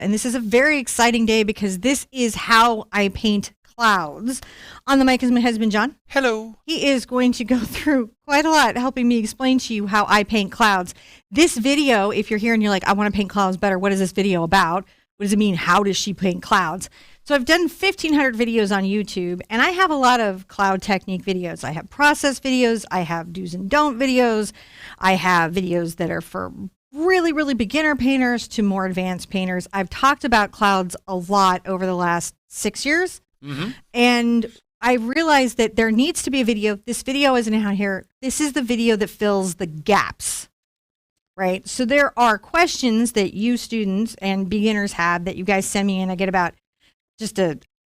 And this is a very exciting day because this is how I paint clouds. On the mic is my husband, John. Hello. He is going to go through quite a lot helping me explain to you how I paint clouds. This video, if you're here and you're like, I want to paint clouds better, what is this video about? What does it mean? How does she paint clouds? So I've done 1,500 videos on YouTube, and I have a lot of cloud technique videos. I have process videos. I have do's and don't videos. I have videos that are for really, really beginner painters to more advanced painters. I've talked about clouds a lot over the last 6 years. And I realized that there needs to be a video. This video isn't out here. This is the video that fills the gaps, right? So there are questions that you students and beginners have that you guys send me, and I get about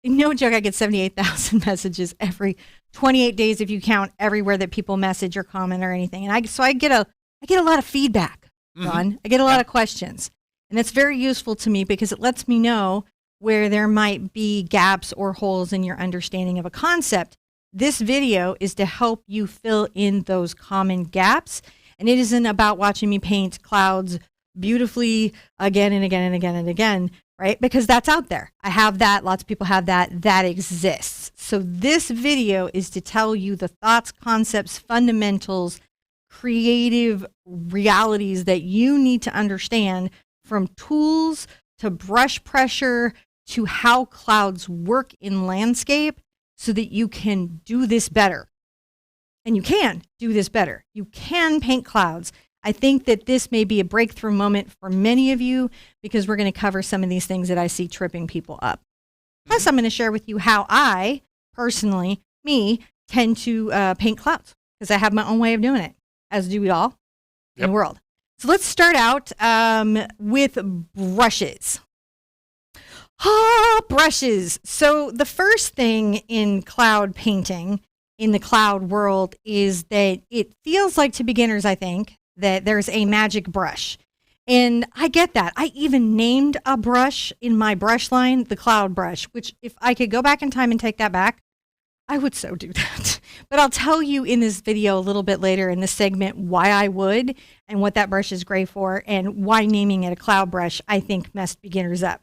no joke, I get 78,000 messages every 28 days if you count everywhere that people message or comment or anything. And I get a lot of feedback. John. I get a lot of questions, and it's very useful to me because it lets me know where there might be gaps or holes in your understanding of a concept. This video is to help you fill in those common gaps, and it isn't about watching me paint clouds beautifully again and again and again and again, right? Because that's out there. I have that. Lots of people have that. That exists. So this video is to tell you the thoughts, concepts, fundamentals, creative realities that you need to understand, from tools to brush pressure to how clouds work in landscape, so that you can do this better. And you can do this better. You can paint clouds. I think that this may be a breakthrough moment for many of you because we're going to cover some of these things that I see tripping people up. Plus, I'm going to share with you how I personally, tend to paint clouds because I have my own way of doing it, as do we all in the world. So let's start out with brushes. Brushes. So the first thing in cloud painting, in the cloud world, is that it feels like to beginners, I think, that there's a magic brush. And I get that. I even named a brush in my brush line the cloud brush, which if I could go back in time and take that back, I would so do that. But I'll tell you in this video a little bit later in this segment why I would and what that brush is great for and why naming it a cloud brush I think messed beginners up.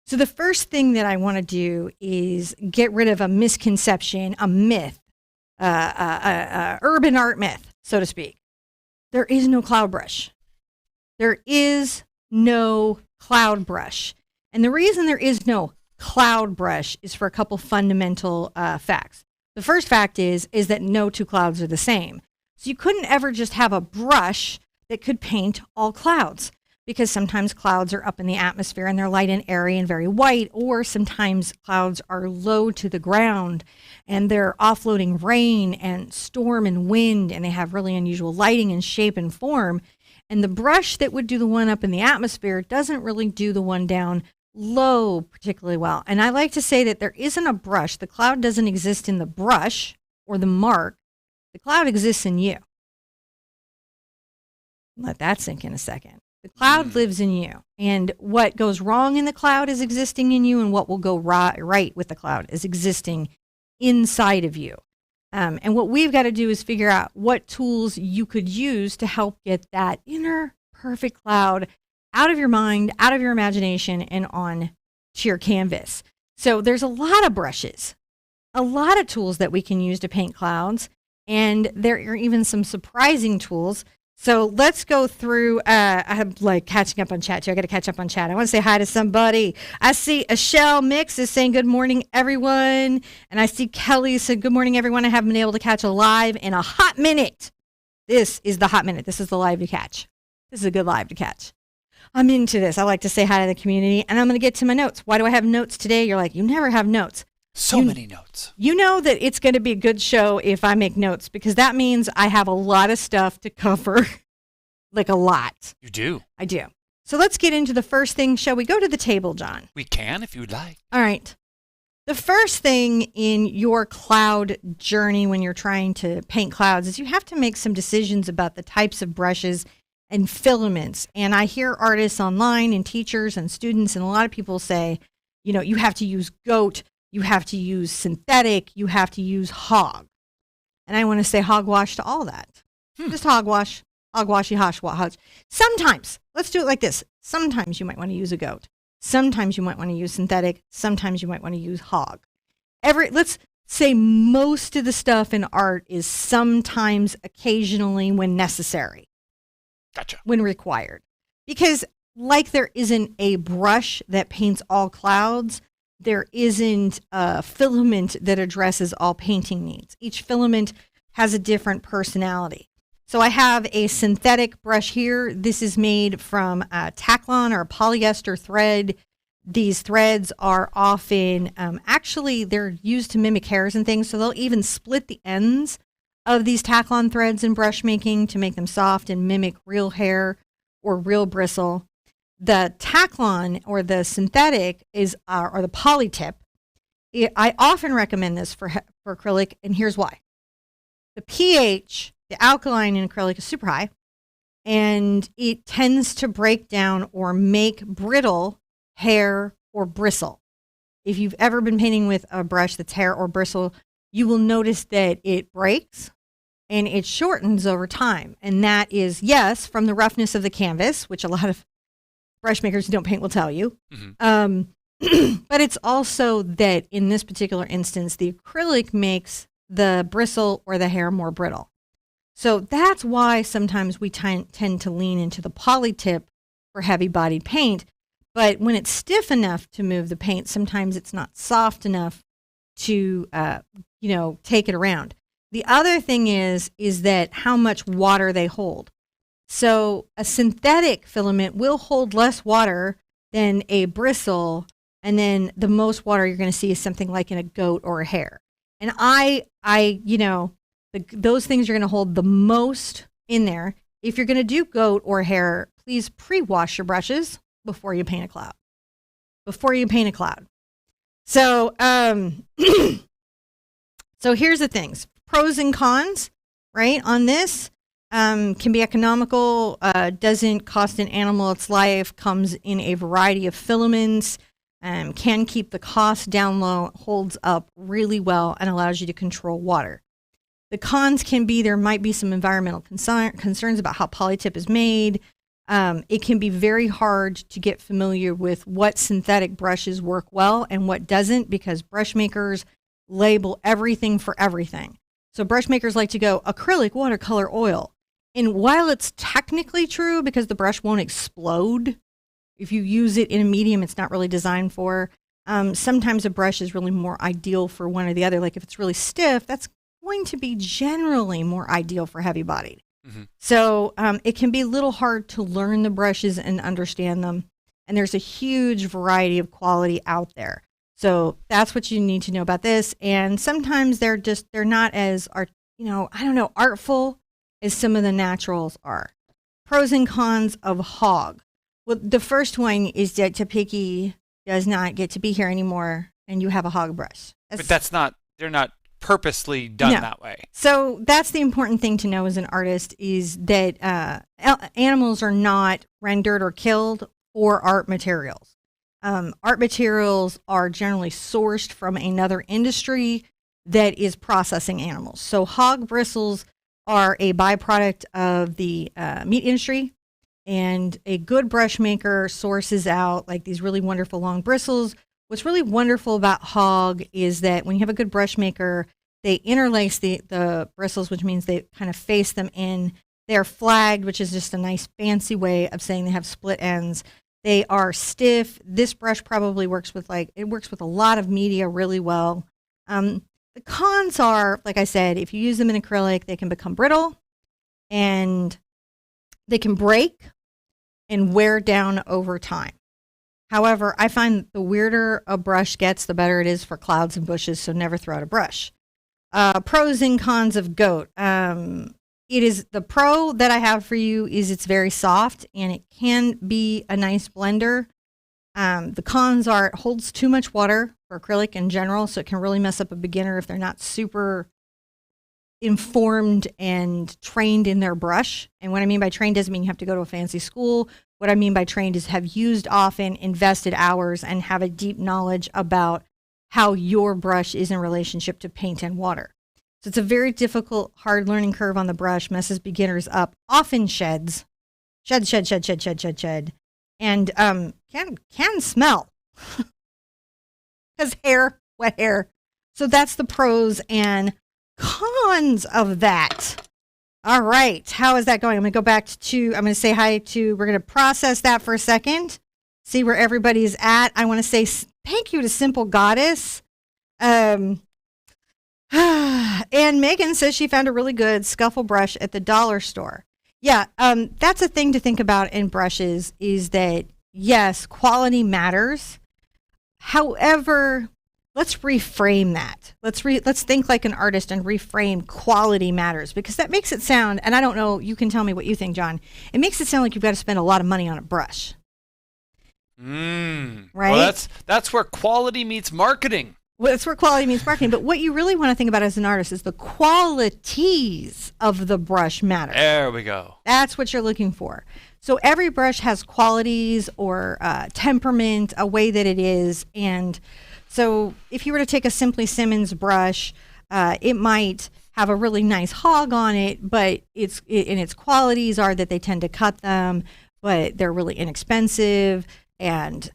So the first thing that I want to do is get rid of a misconception, a myth, urban art myth, so to speak. There is no cloud brush. There is no cloud brush. And the reason there is no cloud brush is for a couple fundamental facts. The first fact is that no two clouds are the same. So you couldn't ever just have a brush that could paint all clouds, because sometimes clouds are up in the atmosphere and they're light and airy and very white, or sometimes clouds are low to the ground and they're offloading rain and storm and wind, and they have really unusual lighting and shape and form. And the brush that would do the one up in the atmosphere doesn't really do the one down low particularly well. And I like to say that there isn't a brush. The cloud doesn't exist in the brush or the mark. The cloud exists in you. Let that sink in a second. The cloud lives in you. And what goes wrong in the cloud is existing in you, and what will go right with the cloud is existing inside of you. And what we've got to do is figure out what tools you could use to help get that inner perfect cloud out of your mind, out of your imagination, and on to your canvas. So there's a lot of brushes, a lot of tools that we can use to paint clouds, and there are even some surprising tools. So let's go through. I'm like catching up on chat too. I got to catch up on chat. I want to say hi to somebody. I see Ashell Mix is saying good morning, everyone. And I see Kelly said good morning, everyone. I haven't been able to catch a live in a hot minute. This is the hot minute. This is the live to catch. This is a good live to catch. I'm into this. I like to say hi to the community, and I'm going to get to my notes. Why do I have notes today? You're like, you never have notes. So many notes. You know that it's going to be a good show if I make notes, because that means I have a lot of stuff to cover, like a lot. You do? I do. So let's get into the first thing. Shall we go to the table, John? We can if you'd like. All right. The first thing in your cloud journey when you're trying to paint clouds is you have to make some decisions about the types of brushes and filaments. And I hear artists online and teachers and students and a lot of people say, you know, you have to use goat, you have to use synthetic, you have to use hog. And I want to say hogwash to all that. Just hogwash, hogwashy, hogwash. Sometimes, let's do it like this. Sometimes you might want to use a goat. Sometimes you might want to use synthetic. Sometimes you might want to use hog. Let's say most of the stuff in art is sometimes, occasionally, when necessary. Gotcha. When required. Because like there isn't a brush that paints all clouds, there isn't a filament that addresses all painting needs. Each filament has a different personality. So I have a synthetic brush here. This is made from Tacklon or polyester thread. These threads are often, actually, they're used to mimic hairs and things. So they'll even split the ends of these Tacklon threads in brush making to make them soft and mimic real hair or real bristle. The Tacklon or the synthetic is, or the polytip. I often recommend this for acrylic, and here's why. The pH, the alkaline in acrylic is super high, and it tends to break down or make brittle hair or bristle. If you've ever been painting with a brush that's hair or bristle, you will notice that it breaks and it shortens over time. And that is, yes, from the roughness of the canvas, which a lot of brush makers who don't paint will tell you. But it's also that in this particular instance, the acrylic makes the bristle or the hair more brittle. So that's why sometimes we tend to lean into the poly tip for heavy-bodied paint. But when it's stiff enough to move the paint, sometimes it's not soft enough to, take it around. The other thing is that how much water they hold. So a synthetic filament will hold less water than a bristle, and then the most water you're going to see is something like in a goat or a hare. And those things are going to hold the most in there. If you're going to do goat or hare, please pre-wash your brushes before you paint a cloud. So, so here's the things. Pros and cons, right, on this. Can be economical, doesn't cost an animal its life, comes in a variety of filaments, can keep the cost down low, holds up really well, and allows you to control water. The cons can be there might be some environmental concerns about how polytip is made. It can be very hard to get familiar with what synthetic brushes work well and what doesn't, because brush makers label everything for everything. So brush makers like to go acrylic, watercolor, oil. And while it's technically true because the brush won't explode if you use it in a medium it's not really designed for, sometimes a brush is really more ideal for one or the other. Like if it's really stiff, that's going to be generally more ideal for heavy bodied. Mm-hmm. So it can be a little hard to learn the brushes and understand them. And there's a huge variety of quality out there. So that's what you need to know about this. And sometimes they're not as artful as some of the naturals are. Pros and cons of hog. Well, the first one is that Tapiki does not get to be here anymore, and you have a hog brush. But they're not purposely done that way. So that's the important thing to know as an artist is that animals are not rendered or killed for art materials. Art materials are generally sourced from another industry that is processing animals. So hog bristles are a byproduct of the meat industry, and a good brush maker sources out like these really wonderful long bristles. What's really wonderful about hog is that when you have a good brush maker, they interlace the bristles, which means they kind of face them in. They're flagged, which is just a nice fancy way of saying they have split ends. They are stiff. This brush probably works with a lot of media really well. The cons are, like I said, if you use them in acrylic, they can become brittle and they can break and wear down over time. However, I find the weirder a brush gets, the better it is for clouds and bushes, so never throw out a brush. Pros and cons of goat. The pro that I have for you is it's very soft and it can be a nice blender. The cons are it holds too much water for acrylic in general, so it can really mess up a beginner if they're not super informed and trained in their brush. And what I mean by trained doesn't mean you have to go to a fancy school. What I mean by trained is have used often, invested hours, and have a deep knowledge about how your brush is in relationship to paint and water. So it's a very difficult, hard learning curve on the brush, messes beginners up, often sheds. and can smell because wet hair. So that's the pros and cons of that. All right, how is that going? I'm going to say hi to, we're going to process that for a second, see where everybody's at. I want to say thank you to Simple Goddess. And Megan says she found a really good scuffle brush at the dollar store. Yeah, that's a thing to think about in brushes is that, yes, quality matters. However, let's reframe that. Let's think like an artist and reframe quality matters, because that makes it sound, and I don't know, you can tell me what you think, John. It makes it sound like you've got to spend a lot of money on a brush. Right? Well, that's where quality meets marketing. Well, that's where quality means marketing. But what you really want to think about as an artist is the qualities of the brush matter. There we go. That's what you're looking for. So every brush has qualities or temperament, a way that it is. And so if you were to take a Simply Simmons brush, it might have a really nice hog on it, but its qualities are that they tend to cut them, but they're really inexpensive. And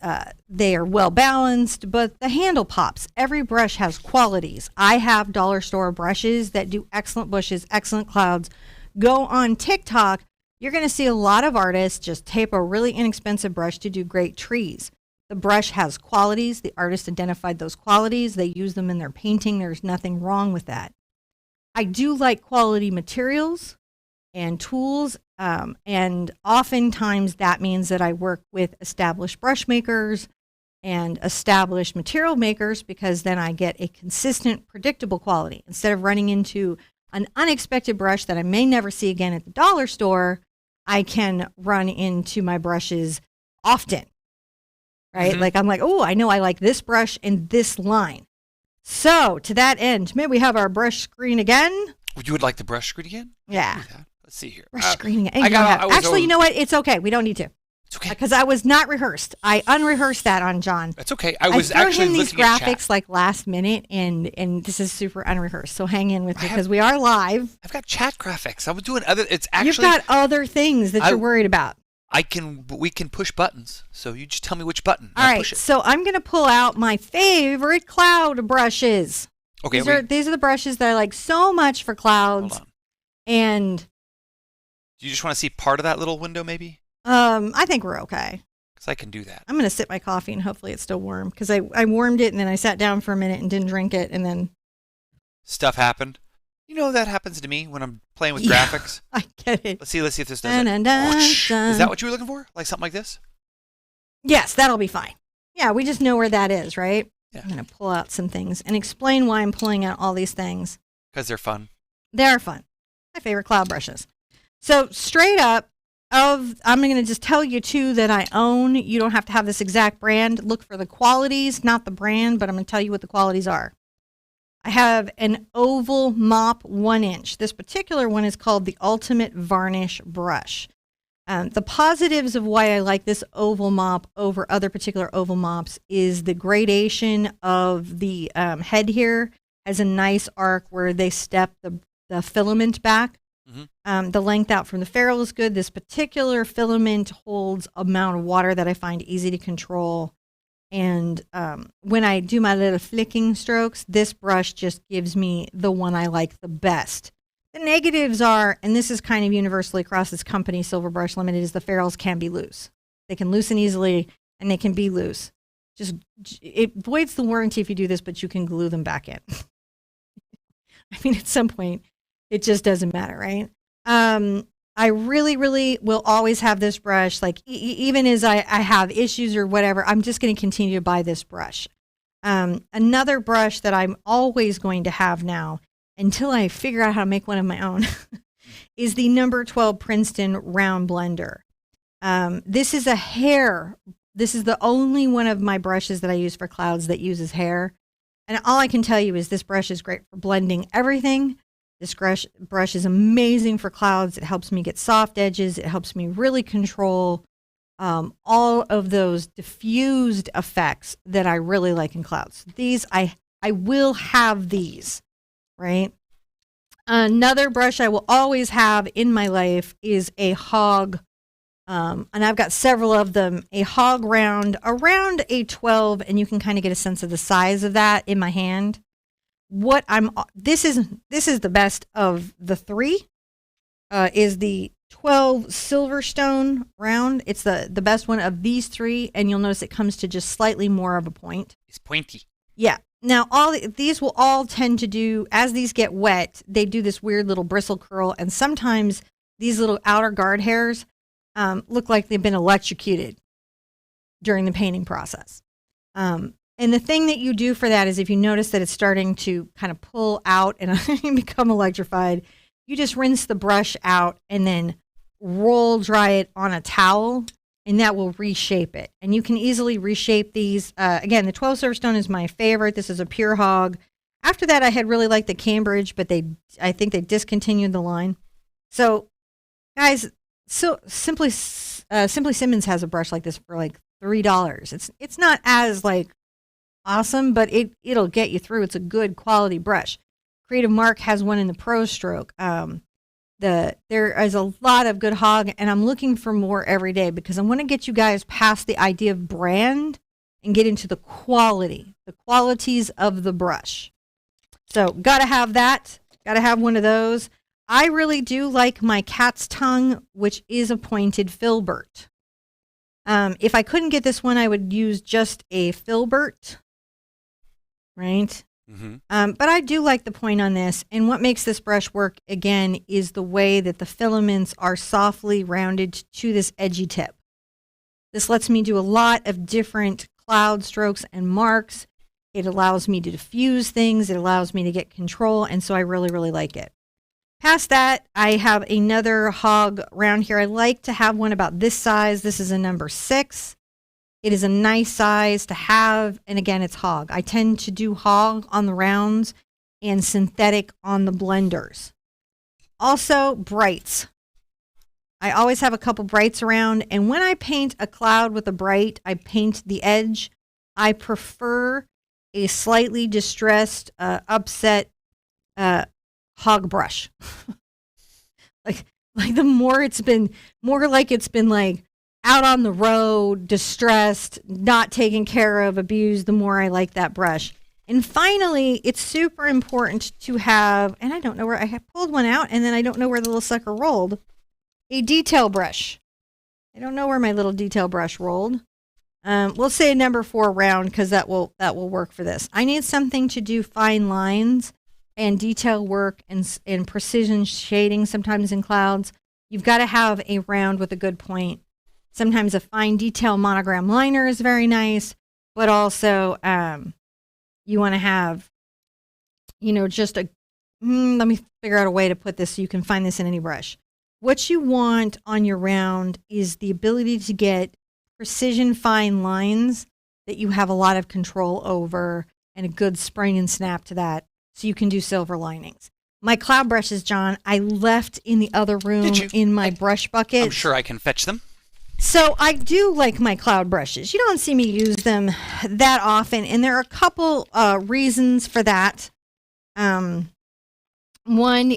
they are well balanced, but the handle pops. Every brush has qualities. I have dollar store brushes that do excellent bushes, excellent clouds. Go on TikTok, you're going to see a lot of artists just tape a really inexpensive brush to do great trees. The brush has qualities. The artist identified those qualities. They use them in their painting. There's nothing wrong with that. I do like quality materials and tools. And oftentimes that means that I work with established brush makers and established material makers, because then I get a consistent, predictable quality. Instead of running into an unexpected brush that I may never see again at the dollar store, I can run into my brushes often, right? Mm-hmm. Like I'm like, oh, I know I like this brush in this line. So to that end, may we have our brush screen again? You would like the brush screen again? Yeah. Let's see here. Brush screen again. Actually, you know what? It's okay. We don't need to. It's okay. Because I was not rehearsed. I unrehearsed that on John. That's okay. I was threw actually him these looking at graphics chat. like last minute, and this is super unrehearsed. So hang in with me because we are live. I've got chat graphics. I was doing other. It's actually. You've got other things that you're worried about. We can push buttons. So you just tell me which button. All right. So I'm going to pull out my favorite cloud brushes. Okay. These are the brushes that I like so much for clouds. Hold on. And. Do you just want to see part of that little window, maybe? I think we're okay. Because I can do that. I'm going to sip my coffee and hopefully it's still warm, because I warmed it and then I sat down for a minute and didn't drink it, and then stuff happened. You know that happens to me when I'm playing with graphics. I get it. Let's see if this does it. Is that what you were looking for? Like something like this? Yes, that'll be fine. Yeah, we just know where that is, right? Yeah. I'm going to pull out some things and explain why I'm pulling out all these things. Because they're fun. They are fun. My favorite cloud brushes. So straight up, I'm going to just tell you two that I own. You don't have to have this exact brand. Look for the qualities, not the brand, but I'm going to tell you what the qualities are. I have an oval mop 1-inch. This particular one is called the Ultimate Varnish Brush. The positives of why I like this oval mop over other particular oval mops is the gradation of the head here has a nice arc where they step the filament back. Mm-hmm. The length out from the ferrule is good. This particular filament holds amount of water that I find easy to control. And when I do my little flicking strokes, this brush just gives me the one I like the best. The negatives are, and this is kind of universally across this company, Silver Brush Limited, is the ferrules can be loose. They can loosen easily and they can be loose. It voids the warranty if you do this, but you can glue them back in. I mean, at some point, it just doesn't matter, right? I really, really will always have this brush. Like even as I have issues or whatever, I'm just going to continue to buy this brush. Another brush that I'm always going to have now until I figure out how to make one of my own is the number 12 Princeton Round Blender. This is a hair. This is the only one of my brushes that I use for clouds that uses hair. And all I can tell you is this brush is great for blending everything. This brush is amazing for clouds. It helps me get soft edges. It helps me really control all of those diffused effects that I really like in clouds. These, I will have these, right? Another brush I will always have in my life is a Hog And I've got several of them, a Hog Round, around a 12, and you can kind of get a sense of the size of that in my hand. This is the best of the three, is the 12 Silverstone round. It's the best one of these three, and you'll notice it comes to just slightly more of a point. It's pointy. Yeah. Now, these will all tend to do, as these get wet, they do this weird little bristle curl, and sometimes these little outer guard hairs look like they've been electrocuted during the painting process. And the thing that you do for that is if you notice that it's starting to kind of pull out and become electrified, you just rinse the brush out and then roll dry it on a towel, and that will reshape it. And you can easily reshape these. Again, the 12 Silverstone is my favorite. This is a pure hog. After that, I had really liked the Cambridge, but I think they discontinued the line. So, guys, Simply Simmons has a brush like this for like $3. It's not as like awesome, but it'll get you through. It's a good quality brush. Creative Mark has one in the Pro Stroke. There is a lot of good hog, and I'm looking for more every day because I want to get you guys past the idea of brand and get into the qualities of the brush. So gotta have that. Gotta have one of those. I really do like my Cat's Tongue, which is a pointed Filbert. If I couldn't get this one, I would use just a Filbert, right? Mm-hmm. But I do like the point on this. And what makes this brush work, again, is the way that the filaments are softly rounded to this edgy tip. This lets me do a lot of different cloud strokes and marks. It allows me to diffuse things. It allows me to get control. And so I really, really like it. Past that, I have another Hog Round here. I like to have one about this size. This is a number 6. It is a nice size to have. And again, it's hog. I tend to do hog on the rounds and synthetic on the blenders. Also, brights. I always have a couple brights around. And when I paint a cloud with a bright, I paint the edge. I prefer a slightly distressed, upset hog brush. like the more it's been like out on the road, distressed, not taken care of, abused, the more I like that brush. And finally, it's super important to have, and I don't know where, I have pulled one out and then I don't know where the little sucker rolled, a detail brush. I don't know where my little detail brush rolled. We'll say a number 4 round because that will work for this. I need something to do fine lines and detail work and precision shading sometimes in clouds. You've got to have a round with a good point. Sometimes a fine detail monogram liner is very nice, but also you want to have, just let me figure out a way to put this so you can find this in any brush. What you want on your round is the ability to get precision fine lines that you have a lot of control over and a good spring and snap to that. So you can do silver linings. My cloud brushes, John, I left in the other room in my brush bucket. I'm sure I can fetch them. So I do like my cloud brushes. You don't see me use them that often, and there are a couple reasons for that. One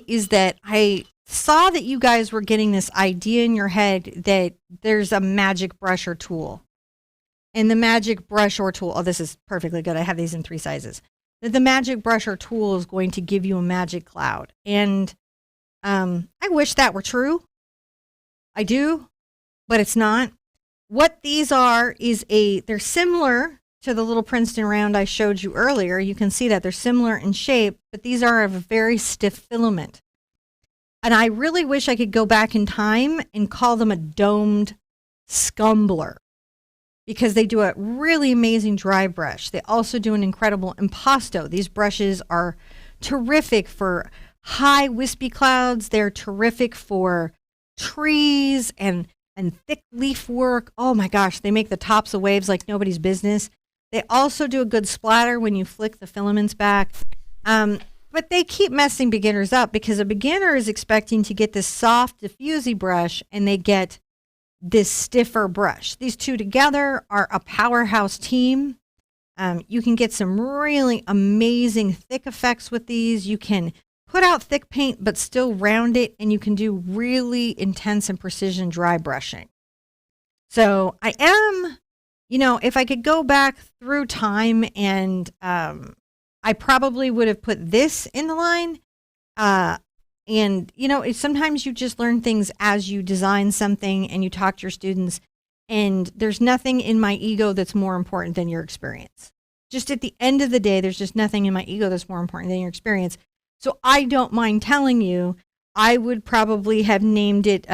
is that I saw that you guys were getting this idea in your head that there's a magic brush or tool. And the magic brush or tool, this is perfectly good. I have these in 3 sizes. That the magic brush or tool is going to give you a magic cloud. And I wish that were true. I do, but it's not. What these are is they're similar to the little Princeton round I showed you earlier. You can see that they're similar in shape, but these are of a very stiff filament. And I really wish I could go back in time and call them a domed Scrumbler, because they do a really amazing dry brush. They also do an incredible impasto. These brushes are terrific for high wispy clouds. They're terrific for trees and thick leaf work. Oh my gosh, they make the tops of waves like nobody's business. They also do a good splatter when you flick the filaments back. But they keep messing beginners up because a beginner is expecting to get this soft diffusey brush and they get this stiffer brush. These two together are a powerhouse team. You can get some really amazing thick effects with these. You can put out thick paint but still round it, and you can do really intense and precision dry brushing. So I am, if I could go back through time and I probably would have put this in the line. Sometimes you just learn things as you design something and you talk to your students, and there's nothing in my ego that's more important than your experience. Just at the end of the day, there's just nothing in my ego that's more important than your experience. So I don't mind telling you, I would probably have named it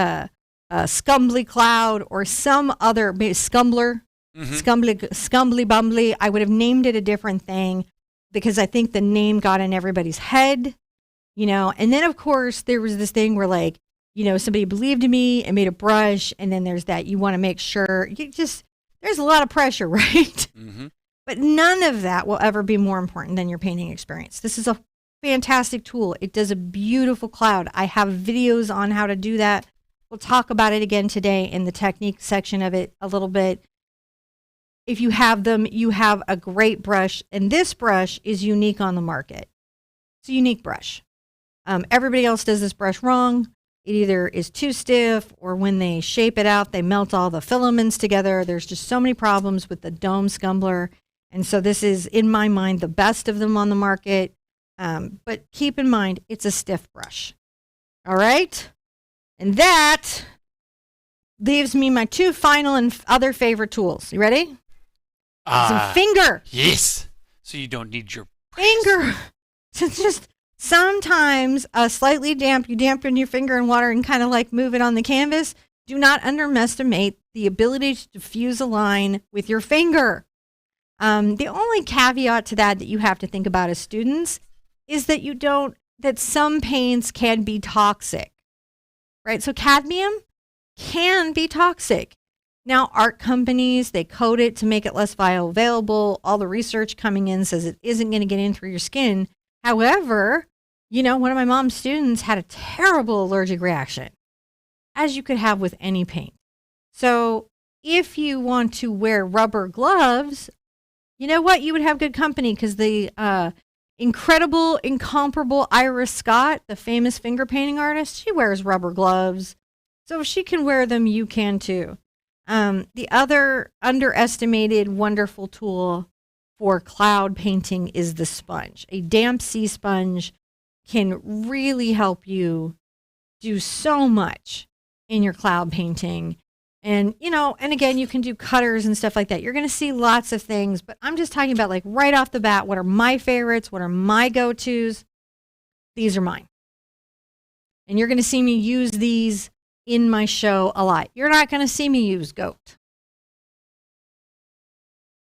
Scumbly Cloud or some other, maybe Scrumbler, Scumbly Bumbly. I would have named it a different thing because I think the name got in everybody's head, And then, of course, there was this thing where, somebody believed in me and made a brush, and then there's that you want to make sure. There's a lot of pressure, right? Mm-hmm. But none of that will ever be more important than your painting experience. This is a fantastic tool. It does a beautiful cloud. I have videos on how to do that. We'll talk about it again today in the technique section of it a little bit. If you have them, you have a great brush. And this brush is unique on the market. It's a unique brush. Everybody else does this brush wrong. It either is too stiff, or when they shape it out, they melt all the filaments together. There's just so many problems with the dome Scrumbler. And so this is, in my mind, the best of them on the market. But keep in mind, it's a stiff brush. All right? And that leaves me my two final and other favorite tools. You ready? Some finger. Yes. So you don't need your finger. It's just sometimes slightly damp. You dampen your finger in water and kind of move it on the canvas. Do not underestimate the ability to diffuse a line with your finger. The only caveat to that you have to think about as students is that some paints can be toxic, right? So cadmium can be toxic. Now, art companies, they coat it to make it less bioavailable. All the research coming in says it isn't going to get in through your skin. However, one of my mom's students had a terrible allergic reaction, as you could have with any paint. So if you want to wear rubber gloves, you know what? You would have good company, because the incredible, incomparable Iris Scott, the famous finger painting artist, she wears rubber gloves. So if she can wear them, you can too. The other underestimated wonderful tool for cloud painting is the sponge. A damp sea sponge can really help you do so much in your cloud painting. And, and again, you can do cutters and stuff like that. You're going to see lots of things, but I'm just talking about right off the bat, what are my favorites? What are my go-tos? These are mine. And you're going to see me use these in my show a lot. You're not going to see me use goat,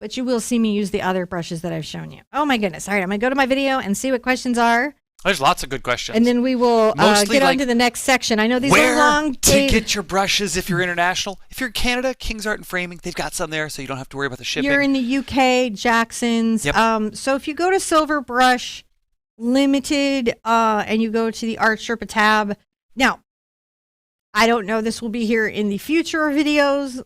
but you will see me use the other brushes that I've shown you. Oh my goodness. All right. I'm going to go to my video and see what questions are. There's lots of good questions. And then we will get on to the next section. I know these are long. Where to get your brushes if you're international? If you're in Canada, King's Art and Framing, they've got some there, so you don't have to worry about the shipping. You're in the UK, Jackson's. Yep. So if you go to Silver Brush Limited and you go to the TheArtSherpa tab. Now, I don't know, this will be here in the future videos.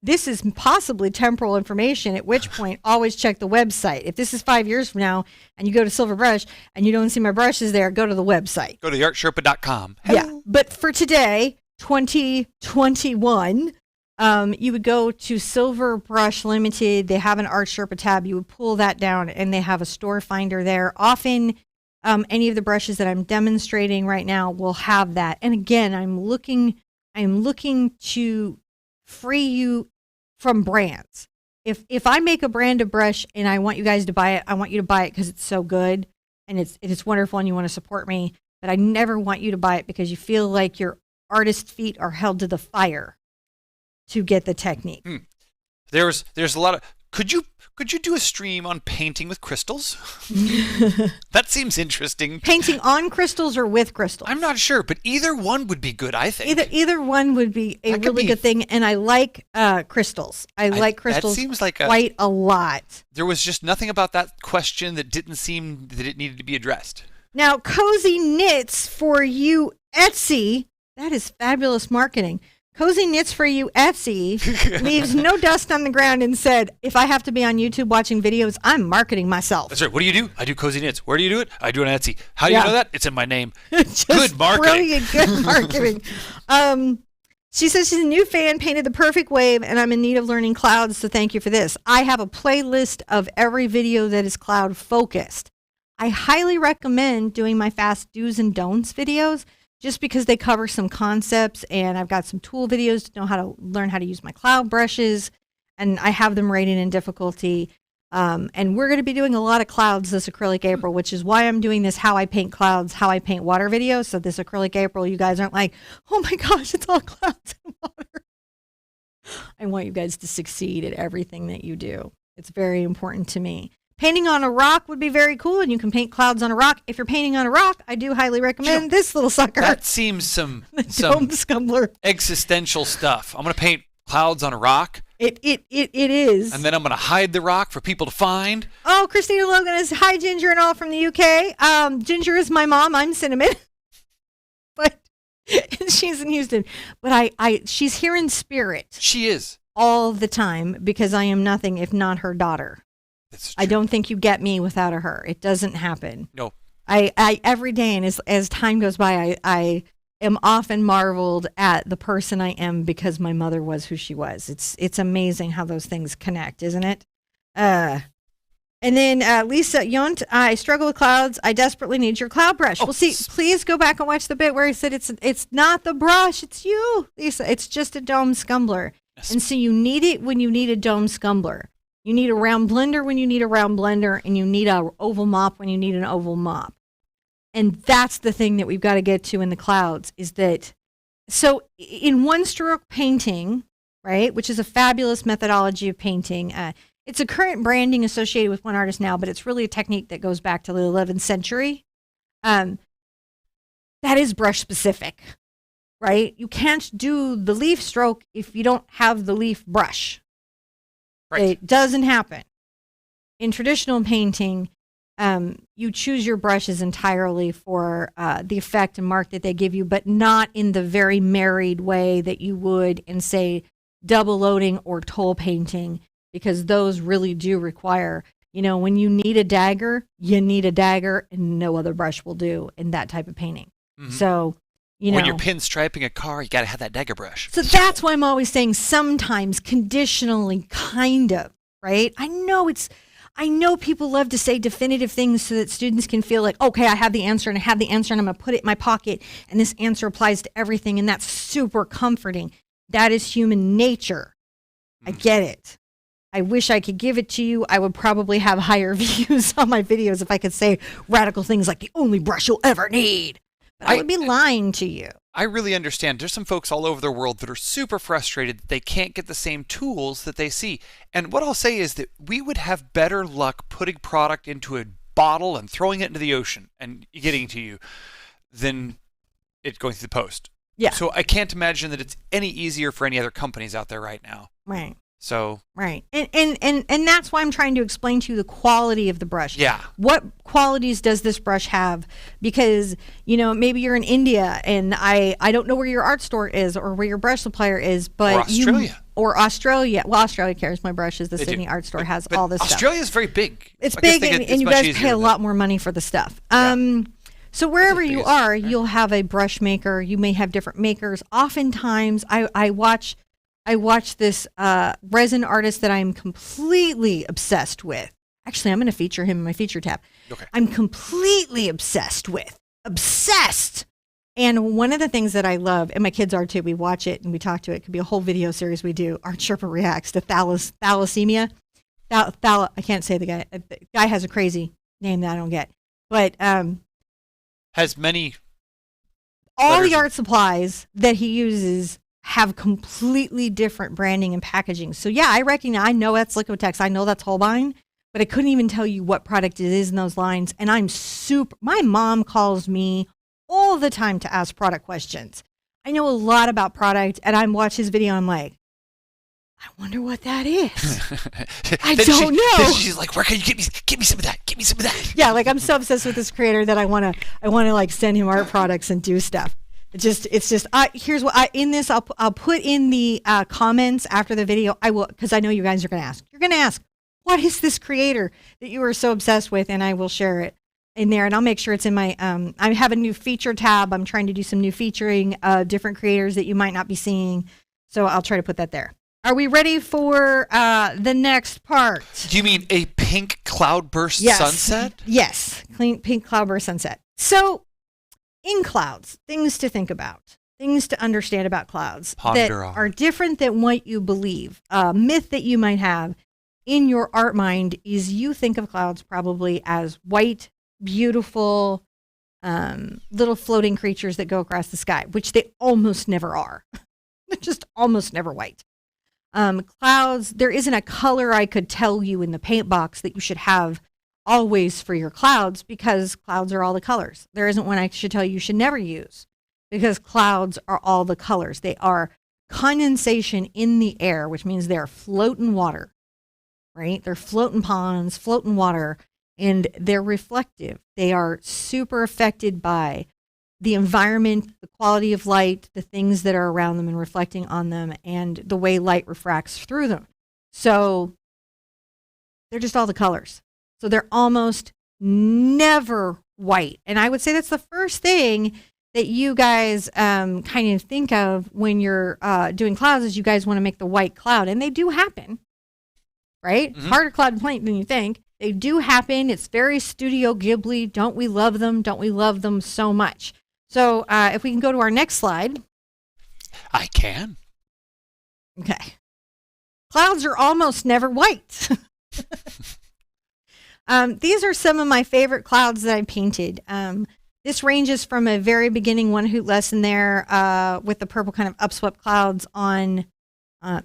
This is possibly temporal information, at which point always check the website. If this is 5 years from now and you go to Silver Brush and you don't see my brushes there, go to the website. Go to TheArtSherpa.com. Yeah, but for today, 2021, you would go to Silver Brush Limited. They have an TheArtSherpa tab. You would pull that down and they have a store finder there. Often any of the brushes that I'm demonstrating right now will have that. And again, I'm looking to free you from brands. If I make a brand of brush and I want you guys to buy it, I want you to buy it because it's so good and it's wonderful and you want to support me. But I never want you to buy it because you feel like your artist feet are held to the fire to get the technique. There's a lot of. Could you do a stream on painting with crystals? That seems interesting. Painting on crystals or with crystals? I'm not sure, but either one would be good, I think. Either one would be a really good thing, and I like crystals. I like crystals quite a lot. There was just nothing about that question that didn't seem that it needed to be addressed. Now, Cozy Knits for you Etsy, that is fabulous marketing. Cozy Knits for you Etsy leaves no dust on the ground and said, if I have to be on YouTube watching videos, I'm marketing myself. That's right. What do you do? I do Cozy Knits. Where do you do it? I do it on Etsy. How do you know that? It's in my name. Just good marketing. Brilliant, good marketing. She says she's a new fan, painted the perfect wave, and I'm in need of learning clouds, so thank you for this. I have a playlist of every video that is cloud focused. I highly recommend doing my fast do's and don'ts videos just because they cover some concepts, and I've got some tool videos to know how to learn how to use my cloud brushes, and I have them rated in difficulty. And we're going to be doing a lot of clouds this acrylic April, which is why I'm doing this how I paint clouds, how I paint water video. So this acrylic April, you guys aren't like, oh my gosh, it's all clouds and water. I want you guys to succeed at everything that you do. It's very important to me. Painting on a rock would be very cool, and you can paint clouds on a rock. If you're painting on a rock, I do highly recommend this little sucker. That seems some Scrumbler existential stuff. I'm going to paint clouds on a rock. It is. And then I'm going to hide the rock for people to find. Oh, Christina Logan is hi, Ginger and all from the UK. Ginger is my mom. I'm Cinnamon. But she's in Houston. But she's here in spirit. She is. All the time because I am nothing if not her daughter. That's true. I don't think you get me without her. It doesn't happen. No. I every day and as time goes by, I am often marveled at the person I am because my mother was who she was. It's amazing how those things connect, isn't it? And then Lisa Yunt, I struggle with clouds. I desperately need your cloud brush. Well, see, please go back and watch the bit where he said it's not the brush, it's you, Lisa. It's just a dome scumbler. Yes. And so you need it when you need a dome scumbler. You need a round blender when you need a round blender, and you need an oval mop when you need an oval mop. And that's the thing that we've got to get to in the clouds is that, so in one stroke painting, right, which is a fabulous methodology of painting, it's a current branding associated with one artist now, but it's really a technique that goes back to the 11th century. That is brush specific, right? You can't do the leaf stroke if you don't have the leaf brush. Right. It doesn't happen. In traditional painting, you choose your brushes entirely for the effect and mark that they give you, but not in the very married way that you would in, say, double loading or toll painting, because those really do require, when you need a dagger, you need a dagger, and no other brush will do in that type of painting. Mm-hmm. So, when you're pinstriping a car, you got to have that dagger brush. So that's why I'm always saying sometimes, conditionally, kind of, right? I know people love to say definitive things so that students can feel like, okay, I have the answer and I'm going to put it in my pocket and this answer applies to everything. And that's super comforting. That is human nature. I get it. I wish I could give it to you. I would probably have higher views on my videos if I could say radical things like the only brush you'll ever need. But I would be lying to you. I really understand. There's some folks all over the world that are super frustrated that they can't get the same tools that they see. And what I'll say is that we would have better luck putting product into a bottle and throwing it into the ocean and getting to you than it going through the post. Yeah. So I can't imagine that it's any easier for any other companies out there right now. Right. So right. And that's why I'm trying to explain to you the quality of the brush. Yeah. What qualities does this brush have? Because, maybe you're in India and I don't know where your art store is or where your brush supplier is, but or Australia. Well, Australia carries my brushes. The Sydney Art Store has all this stuff. Australia is very big. It's big, and you guys pay a lot more money for the stuff. So wherever you are, you'll have a brush maker. You may have different makers. Oftentimes, I watch this resin artist that I'm completely obsessed with. Actually, I'm going to feature him in my feature tab. Okay. I'm completely obsessed with. Obsessed. And one of the things that I love, and my kids are too, we watch it and we talk to it. It could be a whole video series we do. TheArtSherpa reacts to thalassemia. I can't say the guy. The guy has a crazy name that I don't get. But has many. All the art supplies that he uses have completely different branding and packaging. So yeah, I know that's Liquitex. I know that's Holbein, but I couldn't even tell you what product it is in those lines. And my mom calls me all the time to ask product questions. I know a lot about product, and I watch his video and I'm like, I wonder what that is. I don't know. She's like, where can you get me some of that? Get me some of that. Yeah, like I'm so obsessed with this creator that I want to like send him art products and do stuff. Here's what I'll put in the comments after the video. I will, because I know you guys are going to ask. You're going to ask, what is this creator that you are so obsessed with? And I will share it. in there, and I'll make sure it's in my, I have a new feature tab. I'm trying to do some new featuring of different creators that you might not be seeing. So I'll try to put that there. Are we ready for the next part? Do you mean a pink cloudburst sunset? Yes, pink cloudburst sunset. So in clouds, things to think about, things to understand about clouds that are different than what you believe. A myth that you might have in your art mind is you think of clouds probably as white, beautiful, little floating creatures that go across the sky, which they almost never are. They're just almost never white. Clouds, there isn't a color I could tell you in the paint box that you should have always for your clouds, because clouds are all the colors. There isn't one I should tell you should never use, because clouds are all the colors. They are condensation in the air, which means they're floating water, right? They're floating ponds, floating water, and they're reflective. They are super affected by the environment, the quality of light, the things that are around them and reflecting on them, and the way light refracts through them. So they're just all the colors. So they're almost never white. And I would say that's the first thing that you guys kind of think of when you're doing clouds, is you guys want to make the white cloud. And they do happen, right? Mm-hmm. Harder cloud to paint than you think. They do happen. It's very Studio Ghibli. Don't we love them? Don't we love them so much? So if we can go to our next slide. I can. Okay. Clouds are almost never white. These are some of my favorite clouds that I painted. This ranges from a very beginning one hoot lesson there with the purple kind of upswept clouds on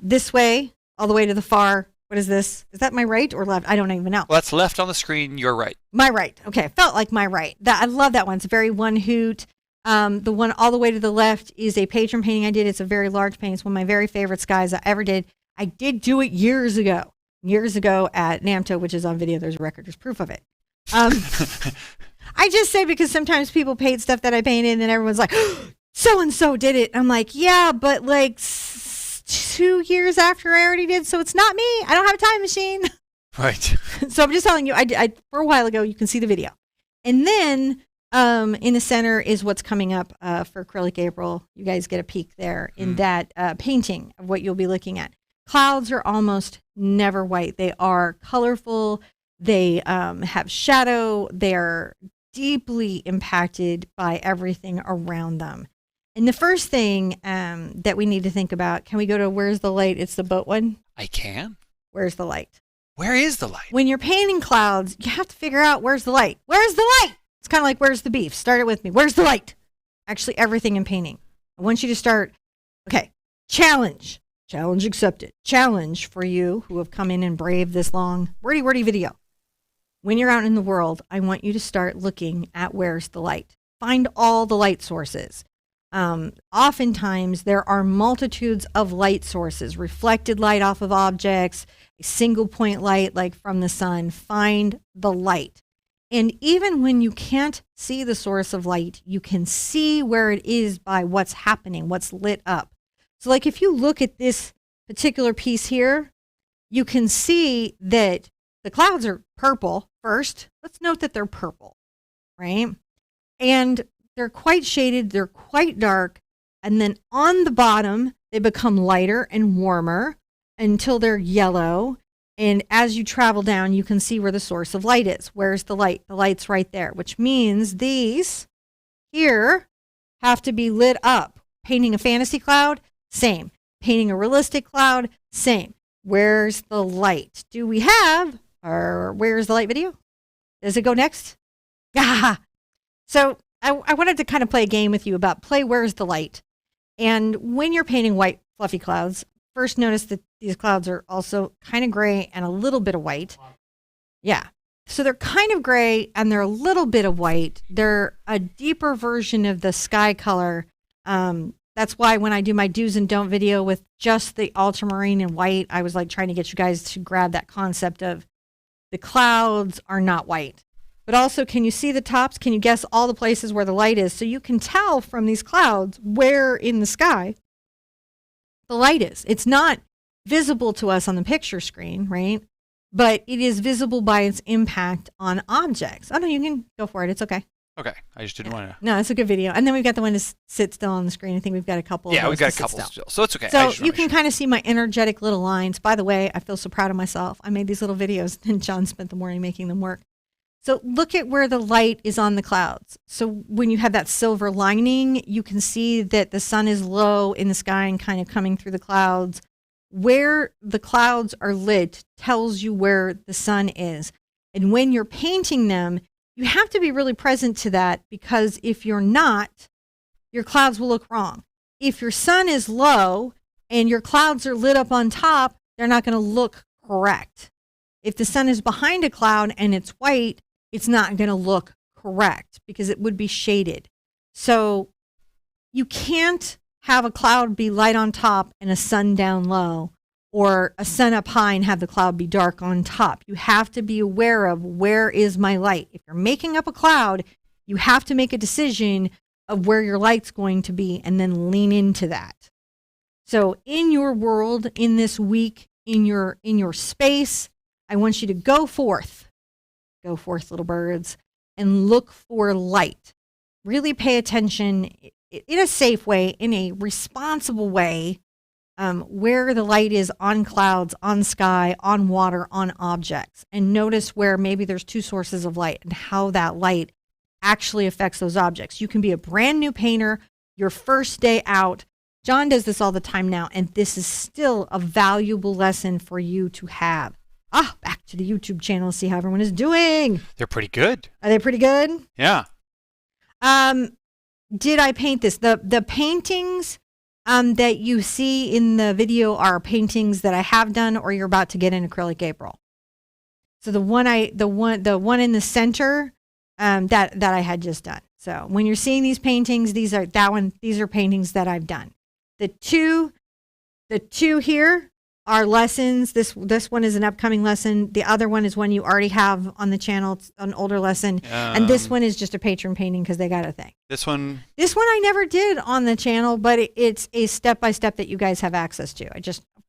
this way, all the way to the far. What is this? Is that my right or left? I don't even know. Well, that's left on the screen. You're right. My right. Okay. Felt like my right. I love that one. It's a very one hoot. The one all the way to the left is a patron painting I did. It's a very large painting. It's one of my very favorite skies I ever did. I did do it years ago at NAMTO, which is on video. There's a record. There's proof of it. I just say because sometimes people paint stuff that I painted and everyone's like, so-and-so did it. I'm like, yeah, but like 2 years after I already did, so it's not me. I don't have a time machine. Right. So I'm just telling you, I for a while ago, you can see the video. And then in the center is what's coming up for Acrylic April. You guys get a peek there in that painting of what you'll be looking at. Clouds are almost never white. They are colorful. They have shadow. They're deeply impacted by everything around them. And the first thing that we need to think about, can we go to where's the light? It's the boat one. I can. Where's the light? Where is the light? When you're painting clouds, you have to figure out where's the light. Where's the light? It's kind of like where's the beef? Start it with me. Where's the light? Actually, everything in painting. I want you to start. Okay. Challenge. Challenge accepted. Challenge for you who have come in and braved this long wordy video. When you're out in the world, I want you to start looking at where's the light. Find all the light sources. Oftentimes there are multitudes of light sources, reflected light off of objects, a single point light like from the sun. Find the light. And even when you can't see the source of light, you can see where it is by what's happening, what's lit up. So like if you look at this particular piece here, you can see that the clouds are purple first. Let's note that they're purple, right? And they're quite shaded, they're quite dark, and then on the bottom, they become lighter and warmer until they're yellow. And as you travel down, you can see where the source of light is. Where's the light? The light's right there, which means these here have to be lit up. Painting a fantasy cloud, same. Painting a realistic cloud, same. Where's the light? Do we have our where's the light video? Does it go next? Yeah. So I wanted to kind of play a game with you about play where's the light. And when you're painting white fluffy clouds, first notice that these clouds are also kind of gray and a little bit of white. Yeah. So they're kind of gray and they're a little bit of white. They're a deeper version of the sky color. That's why when I do my do's and don't video with just the ultramarine and white, I was like trying to get you guys to grab that concept of the clouds are not white. But also, can you see the tops? Can you guess all the places where the light is? So you can tell from these clouds where in the sky the light is. It's not visible to us on the picture screen, right? but it is visible by its impact on objects. Oh no, you can go for it. It's okay. Okay, I just didn't want to. No, it's a good video. And then we've got the one to sit still on the screen. I think we've got a couple. Yeah, of we've got a couple still, so it's okay. So you can kind of see my energetic little lines. By the way, I feel so proud of myself. I made these little videos, and John spent the morning making them work. So look at where the light is on the clouds. So when you have that silver lining, you can see that the sun is low in the sky and kind of coming through the clouds. Where the clouds are lit tells you where the sun is. And when you're painting them, you have to be really present to that, because if you're not, your clouds will look wrong. If your sun is low and your clouds are lit up on top, they're not going to look correct. If the sun is behind a cloud and it's white, it's not going to look correct because it would be shaded. So you can't have a cloud be light on top and a sun down low, or a sun up high and have the cloud be dark on top. You have to be aware of, where is my light? If you're making up a cloud, you have to make a decision of where your light's going to be and then lean into that. So in your world, in this week, in your space, I want you to go forth, little birds, and look for light. Really pay attention in a safe way, in a responsible way, where the light is on clouds, on sky, on water, on objects. And notice where maybe there's two sources of light and how that light actually affects those objects. You can be a brand new painter, your first day out. John does this all the time now, and this is still a valuable lesson for you to have. Back to the YouTube channel, see how everyone is doing. They're pretty good. Are they pretty good? Yeah. Did I paint this? The paintings that you see in the video are paintings that I have done or you're about to get in acrylic April. So the one in the center that I had just done. So when you're seeing these paintings, these are paintings that I've done. The two here are lessons. This one is an upcoming lesson. The other one is one you already have on the channel. It's an older lesson. And this one is just a patron painting because they got a thing. This one I never did on the channel, but it's a step-by-step that you guys have access to.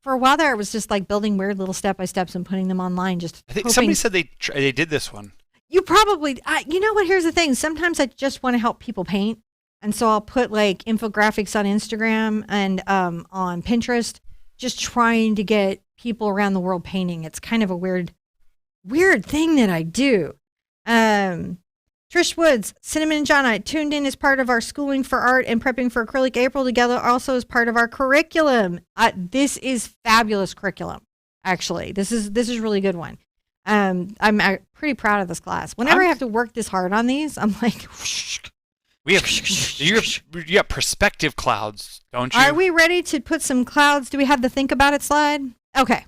For a while there, it was just like building weird little step-by-steps and putting them online. I think somebody said they did this one. You probably, you know what, here's the thing. Sometimes I just want to help people paint. And so I'll put like infographics on Instagram and on Pinterest, just trying to get people around the world painting. It's kind of a weird thing that I do. Trish Woods, Cinnamon and John, I tuned in as part of our schooling for art and prepping for acrylic April together, also as part of our curriculum. This is fabulous curriculum, actually. This is a really good one. I'm pretty proud of this class. Whenever I have to work this hard on these, I'm like, whoosh. You have perspective clouds, don't you? Are we ready to put some clouds? Do we have the think about it slide? Okay.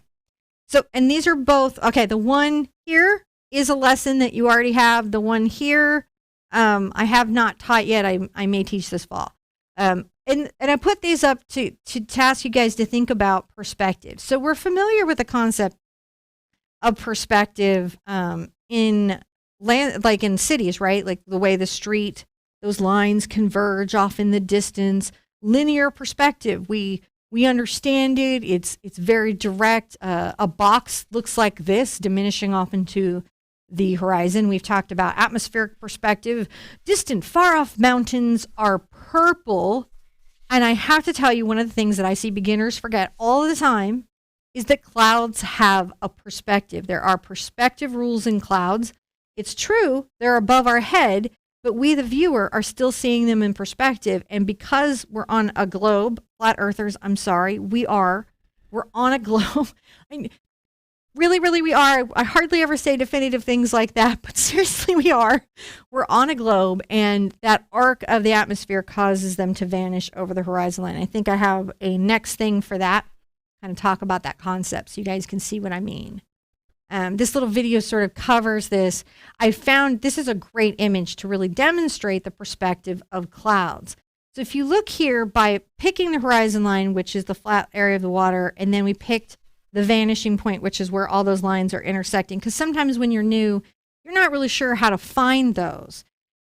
So, and these are both, okay, the one here is a lesson that you already have. The one here, I have not taught yet. I may teach this fall. And I put these up to ask you guys to think about perspective. So we're familiar with the concept of perspective in land, like in cities, right? Like the way the street, those lines converge off in the distance. Linear perspective, we understand it. It's very direct. A box looks like this, diminishing off into the horizon. We've talked about atmospheric perspective. Distant, far off mountains are purple. And I have to tell you, one of the things that I see beginners forget all the time is that clouds have a perspective. There are perspective rules in clouds. It's true, they're above our head, but we, the viewer, are still seeing them in perspective. And because we're on a globe, flat earthers, I'm sorry, we're on a globe. Really, we are. I hardly ever say definitive things like that, but seriously, we are. We're on a globe, and that arc of the atmosphere causes them to vanish over the horizon line. I think I have a next thing for that, kind of talk about that concept so you guys can see what I mean. This little video sort of covers this. I found this is a great image to really demonstrate the perspective of clouds. So if you look here, by picking the horizon line, which is the flat area of the water, and then we picked the vanishing point, which is where all those lines are intersecting. Because sometimes when you're new, you're not really sure how to find those.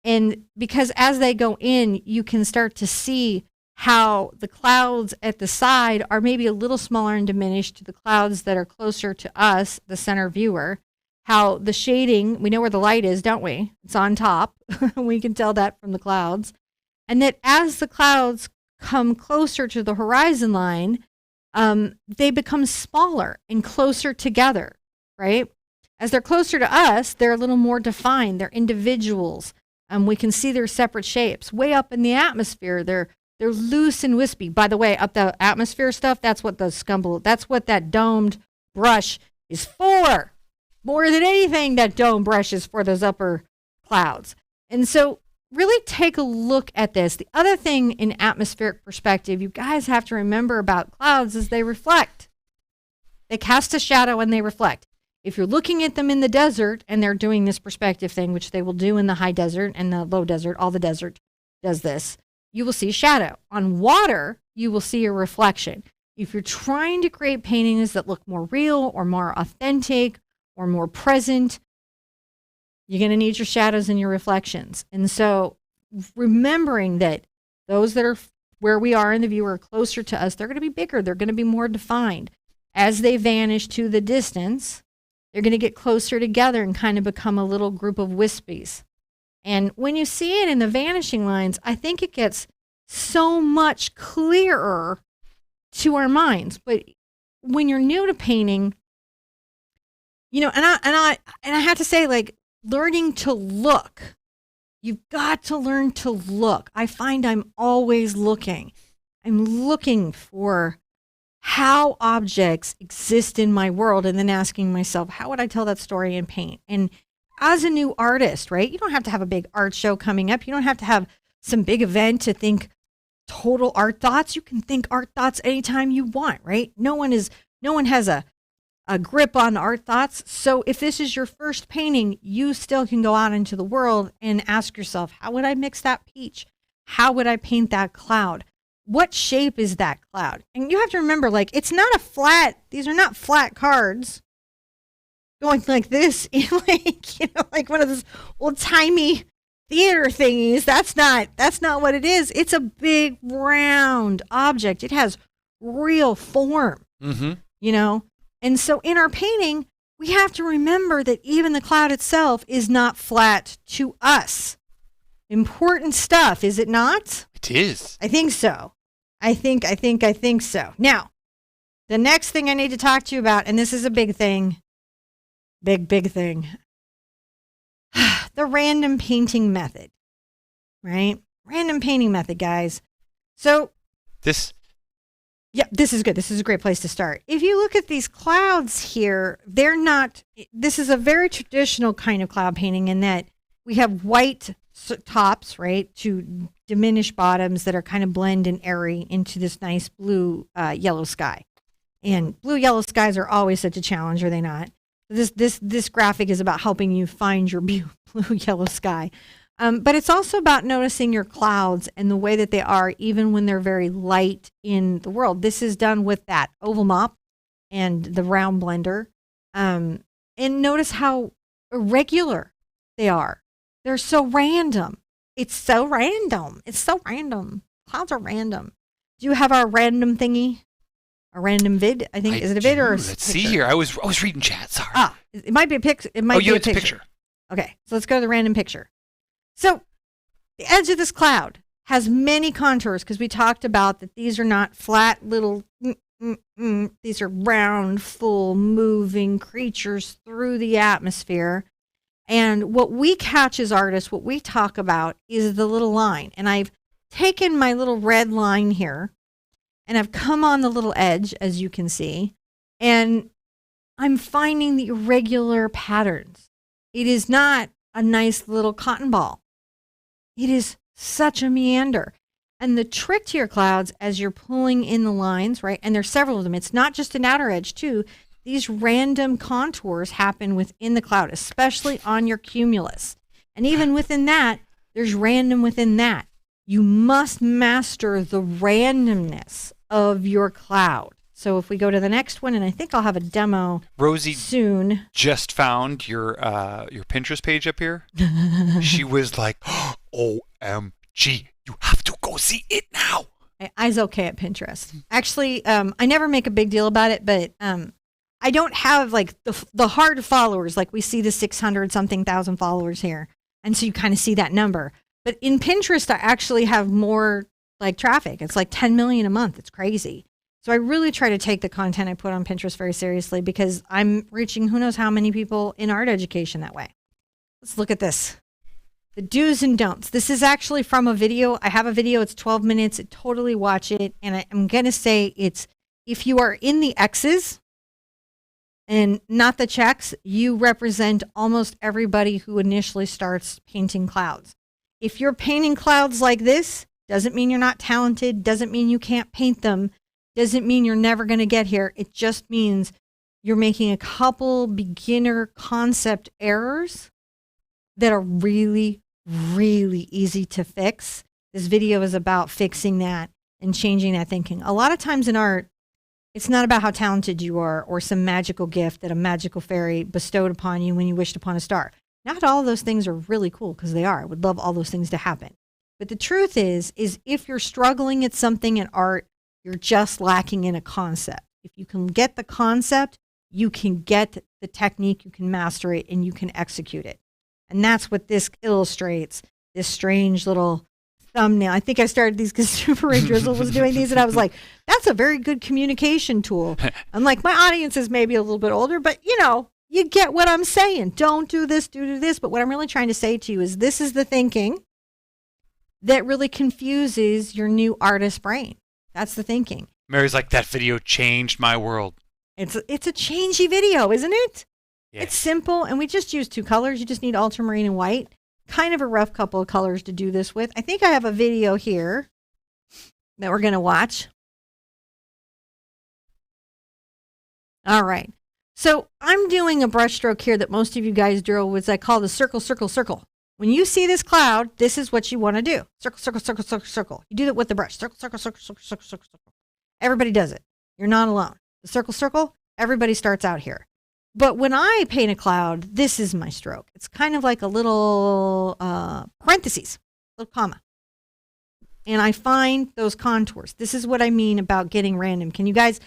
And because as they go in, you can start to see how the clouds at the side are maybe a little smaller and diminished to the clouds that are closer to us, the center viewer. How the shading, we know where the light is, don't we? It's on top. We can tell that from the clouds. And that as the clouds come closer to the horizon line, they become smaller and closer together, right? As they're closer to us, they're a little more defined. They're individuals. We can see their separate shapes. Way up in the atmosphere, they're loose and wispy. By the way, up the atmosphere stuff, that's what that's what that domed brush is for. More than anything, that dome brush is for those upper clouds. And so really take a look at this. The other thing in atmospheric perspective, you guys have to remember about clouds is they reflect. They cast a shadow and they reflect. If you're looking at them in the desert and they're doing this perspective thing, which they will do in the high desert and the low desert, all the desert does this, you will see a shadow. On water, you will see a reflection. If you're trying to create paintings that look more real or more authentic or more present, you're going to need your shadows and your reflections. And so remembering that those that are where we are in the view are closer to us, they're going to be bigger. They're going to be more defined. As they vanish to the distance, they're going to get closer together and kind of become a little group of wispies. And when you see it in the vanishing lines, I think it gets so much clearer to our minds. But when you're new to painting, you know, and I have to say, like, learning to look, you've got to learn to look. I find I'm always looking. I'm looking for how objects exist in my world and then asking myself, how would I tell that story in paint? And as a new artist, right, you don't have to have a big art show coming up. You don't have to have some big event to think total art thoughts. You can think art thoughts anytime you want, right? No one has a grip on art thoughts. So if this is your first painting, you still can go out into the world and ask yourself, how would I mix that peach? How would I paint that cloud? What shape is that cloud? And you have to remember, like, it's not a flat, these are not flat cards going like this in like, you know, like one of those old timey theater thingies. That's not what it is. It's a big round object. It has real form, you know? And so in our painting, we have to remember that even the cloud itself is not flat to us. Important stuff, is it not? It is. I think so. I think so. Now, the next thing I need to talk to you about, and this is a big thing, big thing, the random painting method, right? Random painting method, guys. So this is good. This is a great place to start. If you look at these clouds here, this is a very traditional kind of cloud painting in that we have white tops, right, to diminish bottoms that are kind of blend and airy into this nice blue, yellow sky. And blue, yellow skies are always such a challenge, are they not? This graphic is about helping you find your blue, yellow sky. But it's also about noticing your clouds and the way that they are, even when they're very light in the world. This is done with that oval mop and the round blender. And notice how irregular they are. They're so random. It's so random. Clouds are random. Do you have our random thingy? A random vid? I think. Is it a vid or a Let's picture? see here. I was reading chat. Sorry. It might be a picture. It might be a it's a picture. Okay, so let's go to the random picture. So the edge of this cloud has many contours because we talked about that these are not flat little, these are round, full, moving creatures through the atmosphere. And what we catch as artists, what we talk about is the little line. And I've taken my little red line here and I've come on the little edge, as you can see, and I'm finding the irregular patterns. It is not a nice little cotton ball. It is such a meander. And the trick to your clouds as you're pulling in the lines, right? And there's several of them. It's not just an outer edge too. These random contours happen within the cloud, especially on your cumulus. And even within that, there's random within that. You must master the randomness of your cloud. So if we go to the next one, and I think I'll have a demo Rosie soon. Just found your Pinterest page up here. She was like, OMG, you have to go see it now. I's okay at Pinterest. Actually, I never make a big deal about it, but I don't have like the hard followers. Like we see the 600 something thousand followers here. And so you kind of see that number. But in Pinterest, I actually have more like traffic. It's like 10 million a month. It's crazy. So I really try to take the content I put on Pinterest very seriously because I'm reaching who knows how many people in art education that way. Let's look at this. The do's and don'ts. This is actually from a video. I have a video. It's 12 minutes. Totally watch it. And I'm going to say it's, if you are in the X's and not the checks, you represent almost everybody who initially starts painting clouds. If you're painting clouds like this, doesn't mean you're not talented, doesn't mean you can't paint them, doesn't mean you're never going to get here. It just means you're making a couple beginner concept errors that are really, really easy to fix. This video is about fixing that and changing that thinking. A lot of times in art, it's not about how talented you are or some magical gift that a magical fairy bestowed upon you when you wished upon a star. Not all of those things are really cool, because they are. I would love all those things to happen. But the truth is if you're struggling at something in art, you're just lacking in a concept. If you can get the concept, you can get the technique, you can master it, and you can execute it. And that's what this illustrates, this strange little thumbnail. I think I started these because Super Ray Drizzle was doing these, and I was like, that's a very good communication tool. I'm like, my audience is maybe a little bit older, but you know, you get what I'm saying. Don't do this, do this. But what I'm really trying to say to you is this is the thinking that really confuses your new artist brain. That's the thinking. Mary's like, that video changed my world. It's a changey video, isn't it? Yes. It's simple, and we just use two colors. You just need ultramarine and white. Kind of a rough couple of colors to do this with. I think I have a video here that we're going to watch. All right. So I'm doing a brush stroke here that most of you guys drill, which I call the circle, circle, circle. When you see this cloud, this is what you want to do. Circle, circle, circle, circle, circle. You do that with the brush. Circle, circle, circle, circle, circle, circle, circle. Everybody does it. You're not alone. The circle, circle, everybody starts out here. But when I paint a cloud, this is my stroke. It's kind of like a little parentheses, little comma. And I find those contours. This is what I mean about getting random. Can you guys,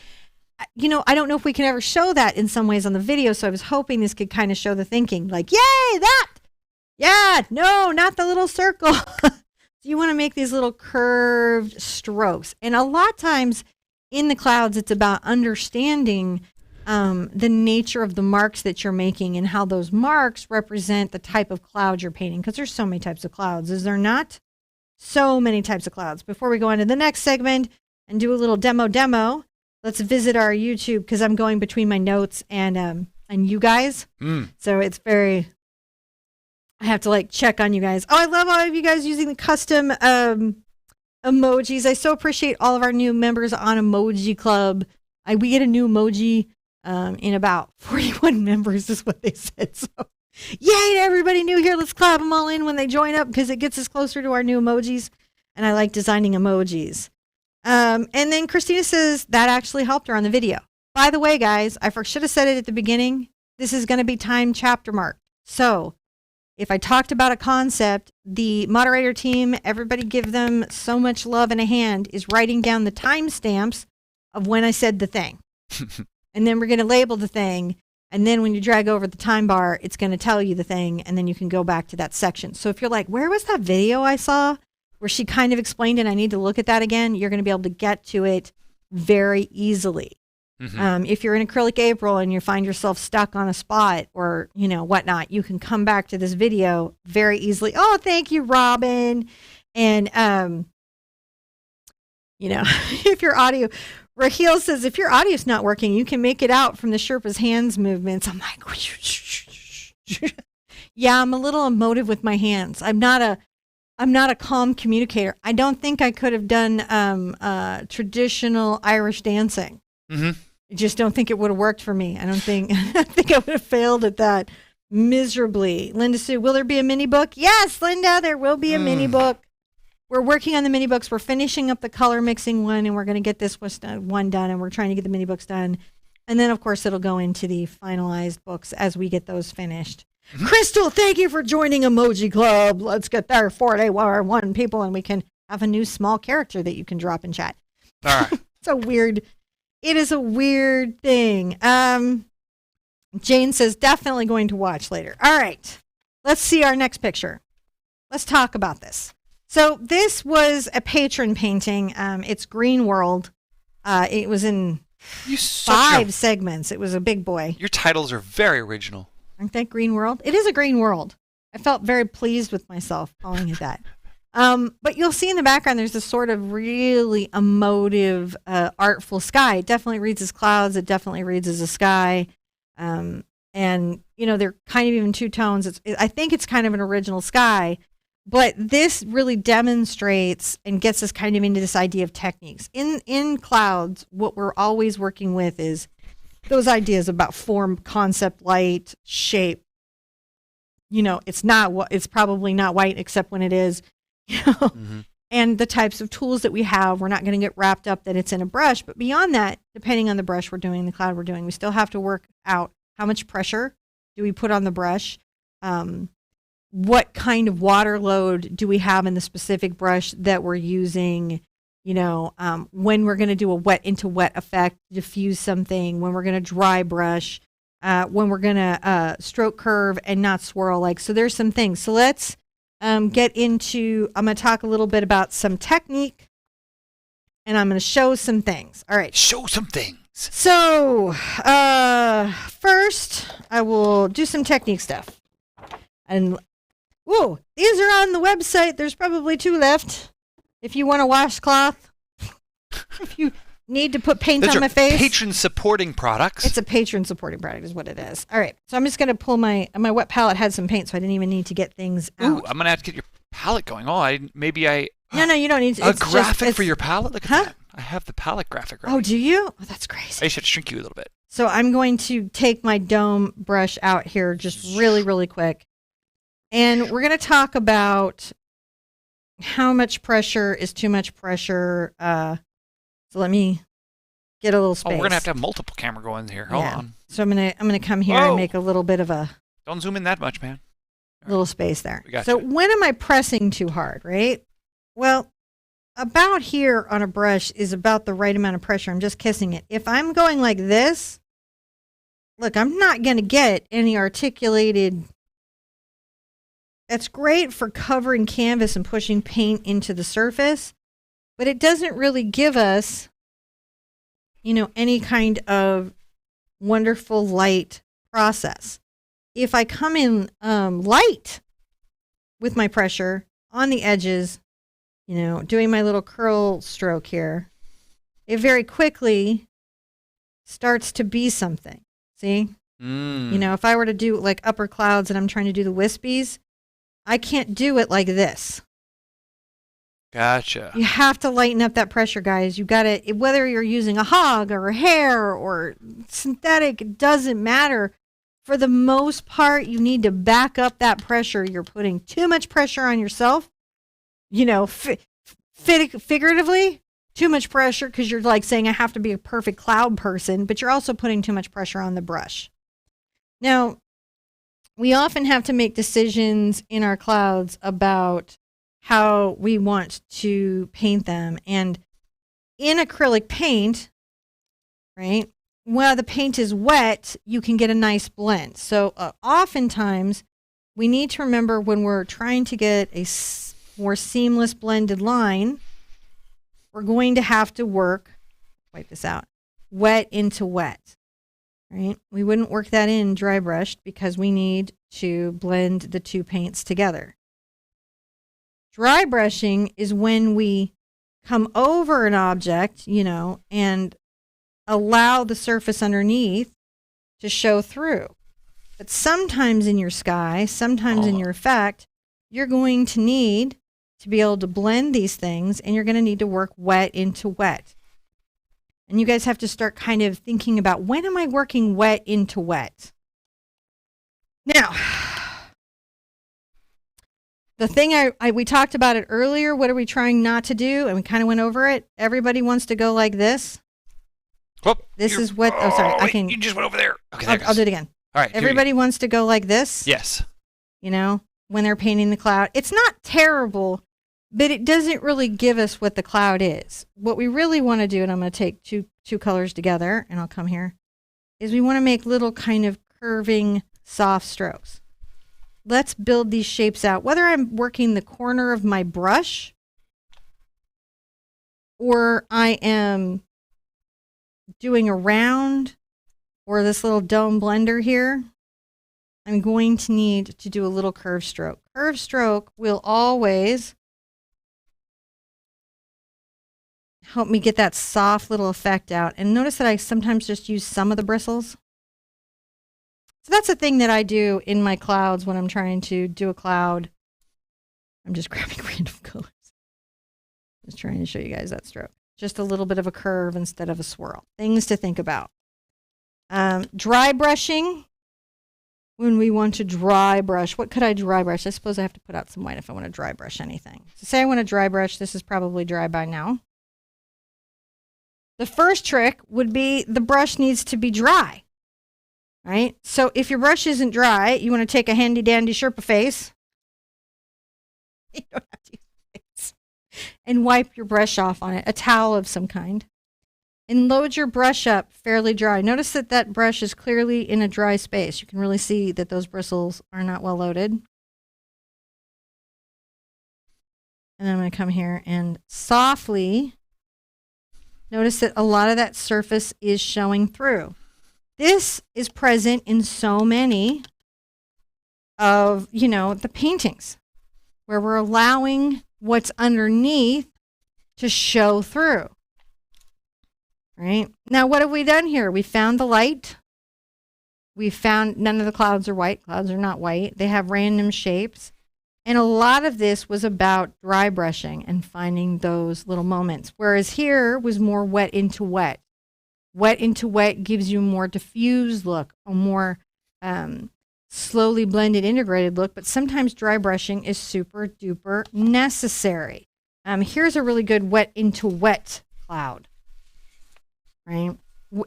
you know, I don't know if we can ever show that in some ways on the video, so I was hoping this could kind of show the thinking. Like, yay, that! Yeah, no, not the little circle. So you want to make these little curved strokes. And a lot of times in the clouds, it's about understanding the nature of the marks that you're making and how those marks represent the type of cloud you're painting, because there's so many types of clouds, is there not? So many types of clouds. Before we go on to the next segment and do a little demo, let's visit our YouTube, because I'm going between my notes and you guys. So it's very, I have to like check on you guys. Oh, I love all of you guys using the custom emojis. I so appreciate all of our new members on Emoji Club. We get a new emoji in about 41 members is what they said. So yay to everybody new here. Let's clap them all in when they join up, because it gets us closer to our new emojis. And I like designing emojis. And then Christina says that actually helped her on the video. By the way, guys, I should have said it at the beginning. This is going to be time chapter marked. So if I talked about a concept, the moderator team, everybody give them so much love and a hand, is writing down the timestamps of when I said the thing. And then we're going to label the thing. And then when you drag over the time bar, it's going to tell you the thing. And then you can go back to that section. So if you're like, where was that video I saw where she kind of explained it, I need to look at that again, you're going to be able to get to it very easily. If you're in Acrylic April and you find yourself stuck on a spot or, you know, whatnot, you can come back to this video very easily. Oh, thank you, Robin. And, you know, if your audio, Raheel says, if your audio's not working, you can make it out from the Sherpa's hands movements. I'm like, yeah, I'm a little emotive with my hands. I'm not a calm communicator. I don't think I could have done traditional Irish dancing. I just don't think it would have worked for me. I think I would have failed at that miserably. Linda Sue, will there be a mini book? Yes, Linda, there will be a mini book. We're working on the mini books. We're finishing up the color mixing one, and we're going to get this one done, and we're trying to get the mini books done. And then, of course, it'll go into the finalized books as we get those finished. Crystal, thank you for joining Emoji Club. Let's get there 41 people, and we can have a new small character that you can drop in chat. All right. It is a weird thing. Jane says, definitely going to watch later. All right. Let's see our next picture. Let's talk about this. So this was a patron painting. It's Green World. It was in 5 segments. It was a big boy. Your titles are very original. Aren't that Green World? It is a Green World. I felt very pleased with myself calling it that. But you'll see in the background, there's this sort of really emotive, artful sky. It definitely reads as clouds. It definitely reads as a sky. And, they're kind of even 2 tones. I think it's kind of an original sky. But this really demonstrates and gets us kind of into this idea of techniques. In clouds, what we're always working with is those ideas about form, concept, light, shape. It's probably not white except when it is. Mm-hmm. And the types of tools that we have, we're not going to get wrapped up that it's in a brush. But beyond that, depending on the brush we're doing, the cloud we're doing, we still have to work out how much pressure do we put on the brush. What kind of water load do we have in the specific brush that we're using? When we're going to do a wet into wet effect, diffuse something, when we're going to dry brush, when we're going to stroke curve and not swirl. So there's some things. So let's get into, I'm going to talk a little bit about some technique, and I'm going to show some things. All right. Show some things. So first, I will do some technique stuff. And these are on the website. There's probably 2 left. If you want a washcloth, if you need to put paint on my face. Patron supporting products. It's a patron supporting product is what it is. All right. So I'm just going to pull my wet palette had some paint, so I didn't even need to get things out. Ooh, I'm going to have to get your palette going. No, you don't need to. A graphic for your palette? Look at that. I have the palette graphic right. Oh, do you? Oh, that's crazy. I should shrink you a little bit. So I'm going to take my dome brush out here just really, really quick. And we're going to talk about how much pressure is too much pressure. So let me get a little space. Oh, we're going to have multiple camera going here. Hold on. So I'm gonna come here and make a little bit of a... Don't zoom in that much, man. Little space there. So when am I pressing too hard, right? Well, about here on a brush is about the right amount of pressure. I'm just kissing it. If I'm going like this, look, I'm not going to get any articulated... That's great for covering canvas and pushing paint into the surface, but it doesn't really give us, any kind of wonderful light process. If I come in light with my pressure on the edges, doing my little curl stroke here, it very quickly starts to be something. See? If I were to do like upper clouds and I'm trying to do the wispies, I can't do it like this. Gotcha. You have to lighten up that pressure, guys. You got to, whether you're using a hog or a hair or synthetic, it doesn't matter. For the most part, you need to back up that pressure. You're putting too much pressure on yourself, figuratively, too much pressure because you're like saying, I have to be a perfect cloud person, but you're also putting too much pressure on the brush. Now, we often have to make decisions in our clouds about how we want to paint them. And in acrylic paint, right, while the paint is wet, you can get a nice blend. So oftentimes, we need to remember when we're trying to get a more seamless blended line, we're going to have to work, wipe this out, wet into wet. Right? We wouldn't work that in dry brushed because we need to blend the 2 paints together. Dry brushing is when we come over an object, and allow the surface underneath to show through. But sometimes in your sky, sometimes in your effect, you're going to need to be able to blend these things, and you're going to need to work wet into wet. And you guys have to start kind of thinking about, when am I working wet into wet? Now, the thing we talked about it earlier, what are we trying not to do? And we kind of went over it. Everybody wants to go like this. This is what, you just went over there. Okay, I'll do it again. All right. Everybody wants to go like this. Yes. When they're painting the cloud. It's not terrible but it doesn't really give us what the cloud is. What we really want to do, and I'm going to take two colors together, and I'll come here, is we want to make little kind of curving soft strokes. Let's build these shapes out. Whether I'm working the corner of my brush or I am doing a round or this little dome blender here, I'm going to need to do a little curve stroke. Curve stroke will always help me get that soft little effect out. And notice that I sometimes just use some of the bristles. So that's a thing that I do in my clouds when I'm trying to do a cloud. I'm just grabbing random colors. Just trying to show you guys that stroke. Just a little bit of a curve instead of a swirl. Things to think about. Dry brushing. When we want to dry brush, what could I dry brush? I suppose I have to put out some white if I want to dry brush anything. So say I want to dry brush. This is probably dry by now. The first trick would be the brush needs to be dry. Right? So if your brush isn't dry, you want to take a handy dandy Sherpa face. You don't have to use a face. And wipe your brush off on it, a towel of some kind. And load your brush up fairly dry. Notice that that brush is clearly in a dry space. You can really see that those bristles are not well loaded. And I'm going to come here and softly notice that a lot of that surface is showing through. This is present in so many of, the paintings where we're allowing what's underneath to show through. Right? Now, what have we done here? We found the light. We found none of the clouds are white. Clouds are not white. They have random shapes. And a lot of this was about dry brushing and finding those little moments. Whereas here was more wet into wet. Wet into wet gives you a more diffused look, a more slowly blended, integrated look. But sometimes dry brushing is super duper necessary. Here's a really good wet into wet cloud. Right?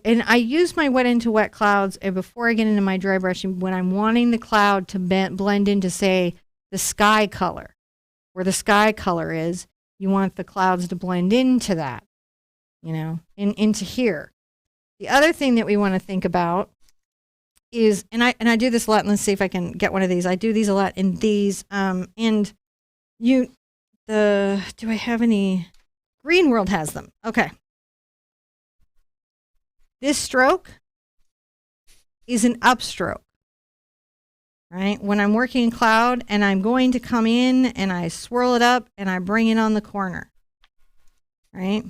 And I use my wet into wet clouds, and before I get into my dry brushing, when I'm wanting the cloud to blend into, say, the sky color, where the sky color is, you want the clouds to blend into that, into here. The other thing that we want to think about is, and I do this a lot, and let's see if I can get one of these. I do these a lot in these, do I have any? Green World has them. Okay. This stroke is an upstroke, right? When I'm working in cloud and I'm going to come in and I swirl it up and I bring it on the corner, right?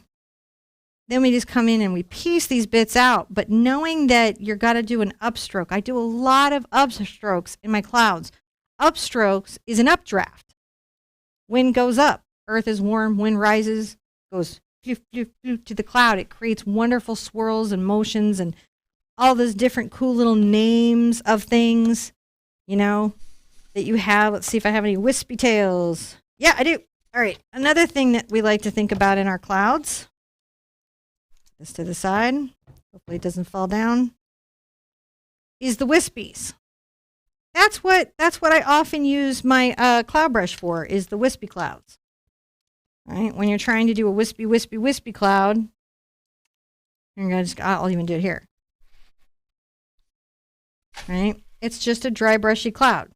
Then we just come in and we piece these bits out. But knowing that you've got to do an upstroke, I do a lot of upstrokes in my clouds. Upstrokes is an updraft. Wind goes up, earth is warm, wind rises, goes to the cloud. It creates wonderful swirls and motions and all those different cool little names of things, that you have. Let's see if I have any wispy tails. Yeah, I do. All right. Another thing that we like to think about in our clouds. This to the side. Hopefully it doesn't fall down. Is the wispies. That's what I often use my cloud brush for, is the wispy clouds. Right? When you're trying to do a wispy, wispy, wispy cloud, I'll even do it here. Right? It's just a dry, brushy cloud.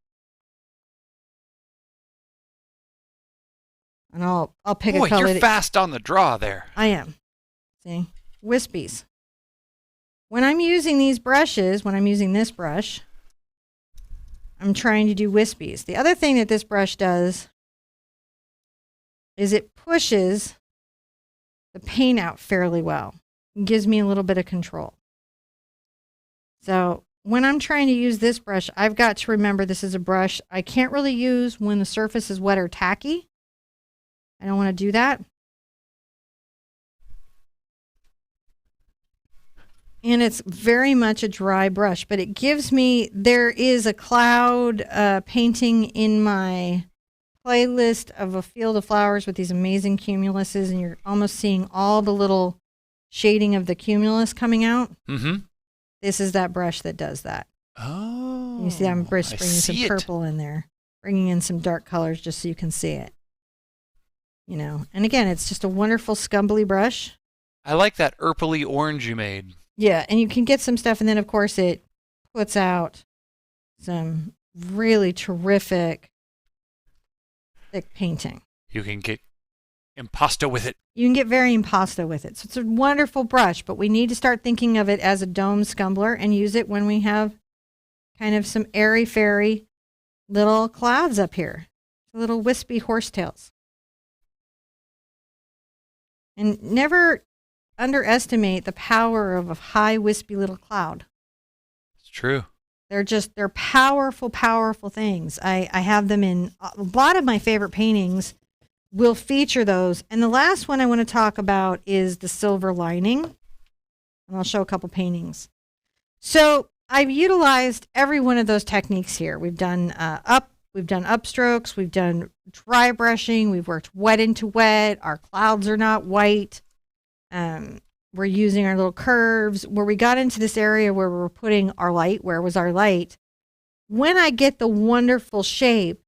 And I'll pick a color. Boy, you're fast on the draw there. I am. See? Wispies. When I'm using these brushes, when I'm using this brush, I'm trying to do wispies. The other thing that this brush does is it pushes the paint out fairly well. It gives me a little bit of control. So when I'm trying to use this brush, I've got to remember this is a brush I can't really use when the surface is wet or tacky. I don't want to do that. And it's very much a dry brush, but it gives me, there is a cloud painting in my playlist of a field of flowers with these amazing cumuluses, and you're almost seeing all the little shading of the cumulus coming out. Mm-hmm. This is that brush that does that. Oh. You see I'm bringing some purple in there, bringing in some dark colors just so you can see it. you know. And again, it's just a wonderful scumbly brush. I like that purpley orange you made. Yeah, and you can get some stuff, and then of course it puts out some really terrific thick painting. You can get impasto with it. You can get very impasto with it. So it's a wonderful brush, but we need to start thinking of it as a dome scumbler and use it when we have kind of some airy-fairy little clouds up here. Little wispy horsetails. And never underestimate the power of a high, wispy little cloud. It's true. They're powerful, powerful things. I have them in a lot of my favorite paintings will feature those. And the last one I want to talk about is the silver lining. And I'll show a couple paintings. So I've utilized every one of those techniques here. We've done upstrokes, we've done dry brushing, we've worked wet into wet. Our clouds are not white. We're using our little curves. Where we got into this area where we're putting our light, where was our light? When I get the wonderful shape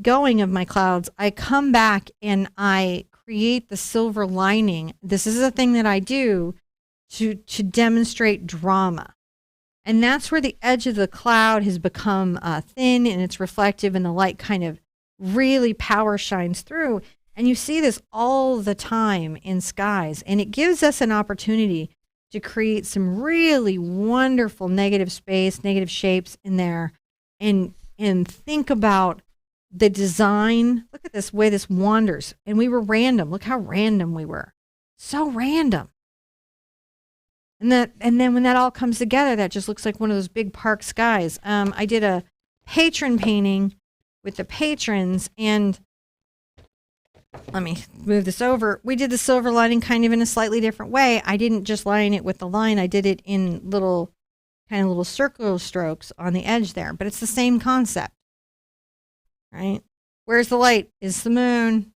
going of my clouds, I come back and I create the silver lining. This is a thing that I do to demonstrate drama. And that's where the edge of the cloud has become thin and it's reflective and the light kind of really power shines through. And you see this all the time in skies. And it gives us an opportunity to create some really wonderful negative space, negative shapes in there. And think about the design. Look at this way this wanders. And we were random. Look how random we were. So random. And then when that all comes together, that just looks like one of those big park skies. I did a patron painting with the patrons, and let me move this over. We did the silver lining kind of in a slightly different way. I didn't just line it with the line. I did it in little circle strokes on the edge there, but it's the same concept, right? Where's the light? Is the moon.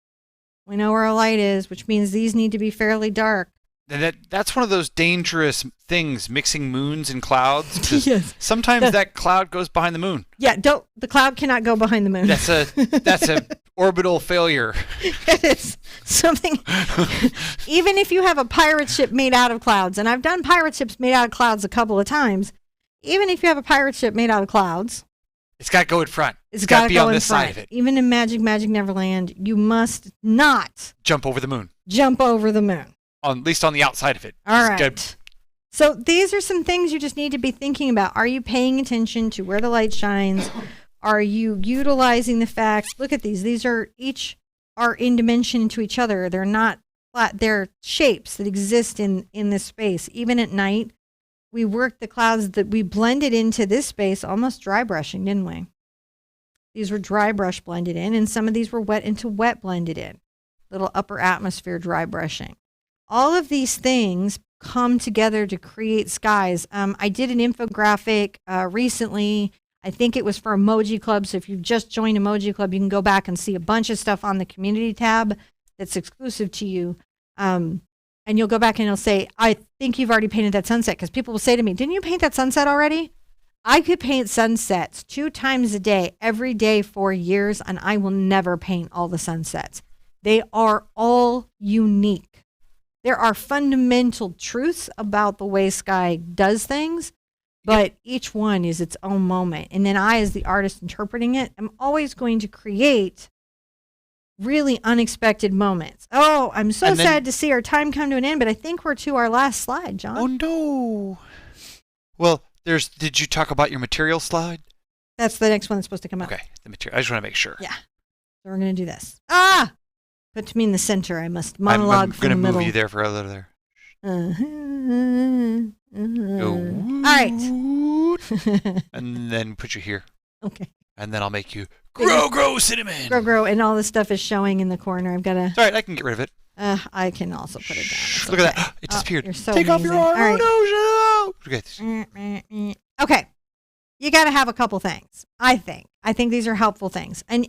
We know where our light is, which means these need to be fairly dark. That's one of those dangerous things, mixing moons and clouds. Yes. Sometimes that cloud goes behind the moon. Yeah, the cloud cannot go behind the moon. That's a orbital failure. It is something. Even if you have a pirate ship made out of clouds, and I've done pirate ships made out of clouds a couple of times. Even if you have a pirate ship made out of clouds, it's got to go in front. It's got to be on this side of it. Even in Magic Neverland, you must not jump over the moon. Jump over the moon. At least on the outside of it. All right. Good. So these are some things you just need to be thinking about. Are you paying attention to where the light shines? Are you utilizing the fact? Look at these. These are each are in dimension to each other. They're not flat. They're shapes that exist in this space. Even at night, we worked the clouds that we blended into this space, almost dry brushing, didn't we? These were dry brush blended in, and some of these were wet into wet blended in. Little upper atmosphere dry brushing. All of these things come together to create skies. I did an infographic recently. I think it was for Emoji Club. So if you've just joined Emoji Club, you can go back and see a bunch of stuff on the community tab that's exclusive to you. And you'll go back and you'll say, I think you've already painted that sunset. Because people will say to me, didn't you paint that sunset already? I could paint sunsets 2 times a day, every day for years, and I will never paint all the sunsets. They are all unique. There are fundamental truths about the way sky does things, but each one is its own moment. And then I, as the artist interpreting it, am always going to create really unexpected moments. Oh, I'm so sad to see our time come to an end, but I think we're to our last slide, John. Oh, no. Well, did you talk about your material slide? That's the next one that's supposed to come up. Okay, the material. I just want to make sure. Yeah. So we're going to do this. Put me in the center. I must monologue from the middle. I'm going to move you there for a little there. All right. And then put you here. Okay. And then I'll make you grow cinnamon. Grow, and all this stuff is showing in the corner. I've got to. All right, I can get rid of it. I can also put it down. Look at that. It disappeared. You're so Take amazing. off your arm. All right. Oh, no. Okay. You got to have a couple things, I think. I think these are helpful things. And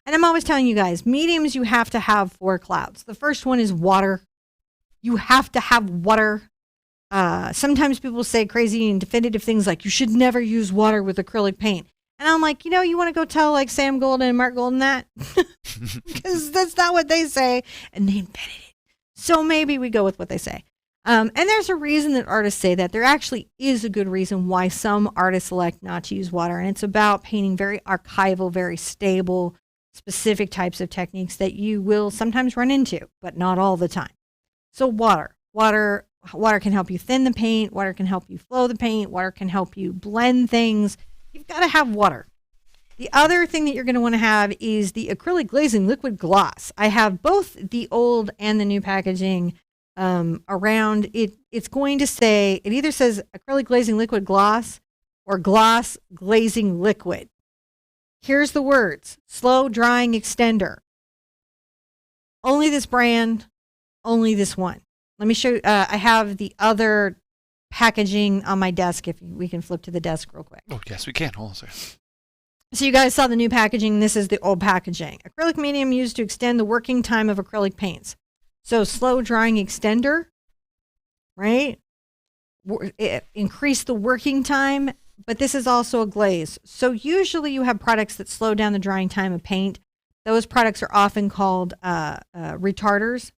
I'm always telling you guys, mediums you have to have for clouds. The first one is water. You have to have water. Sometimes people say crazy and definitive things like you should never use water with acrylic paint. And I'm like, you want to go tell like Sam Golden and Mark Golden that? Because that's not what they say. And they invented it. So maybe we go with what they say. And there's a reason that artists say that. There actually is a good reason why some artists elect not to use water. And it's about painting very archival, very stable, specific types of techniques that you will sometimes run into, but not all the time. So water can help you thin the paint. Water can help you flow the paint. Water can help you blend things. You've got to have water. The other thing that you're going to want to have is the acrylic glazing liquid gloss. I have both the old and the new packaging around. It's going to say, it either says acrylic glazing liquid gloss or gloss glazing liquid. Here's the words: slow drying extender. Only this brand, only this one. Let me show you. I have the other packaging on my desk. If we can flip to the desk real quick. Oh, yes, we can. Hold on a second. So you guys saw the new packaging. This is the old packaging. Acrylic medium used to extend the working time of acrylic paints. So slow drying extender, right? Increase the working time, but this is also a glaze. So usually you have products that slow down the drying time of paint. Those products are often called retarders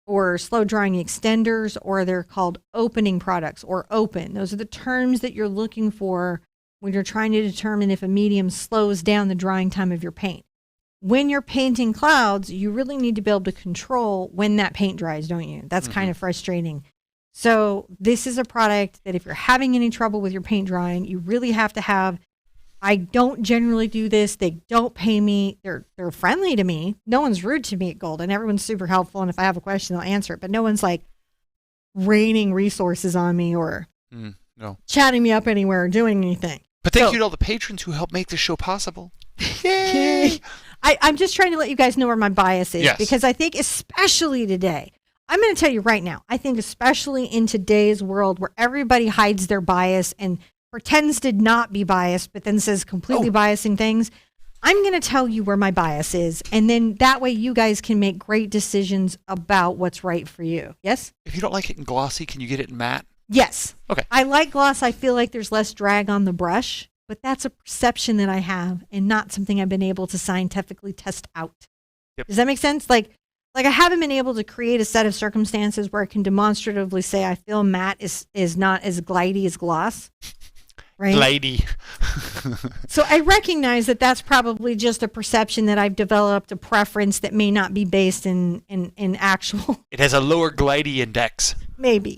or slow drying extenders, or they're called opening products or open. Those are the terms that you're looking for when you're trying to determine if a medium slows down the drying time of your paint. When you're painting clouds, you really need to be able to control when that paint dries, don't you? That's kind of frustrating. So this is a product that if you're having any trouble with your paint drying, you really have to have. I don't generally do this. They don't pay me. They're friendly to me. No one's rude to me at Golden. Everyone's super helpful. And if I have a question, they'll answer it. But no one's like raining resources on me or chatting me up anywhere or doing anything. But thank you to all the patrons who helped make this show possible. Yay! I'm just trying to let you guys know where my bias is, because I think especially today, I'm going to tell you right now, I think especially in today's world where everybody hides their bias and pretends to not be biased, but then says completely biasing things, I'm going to tell you where my bias is. And then that way you guys can make great decisions about what's right for you. Yes? If you don't like it in glossy, can you get it in matte? Yes. Okay. I like gloss. I feel like there's less drag on the brush, but that's a perception that I have and not something I've been able to scientifically test out. Yep. Does that make sense? Like I haven't been able to create a set of circumstances where I can demonstratively say I feel matte is not as glidey as gloss. Right? Glidey. So I recognize that that's probably just a perception that I've developed, a preference that may not be based in actual. It has a lower glidey index. Maybe.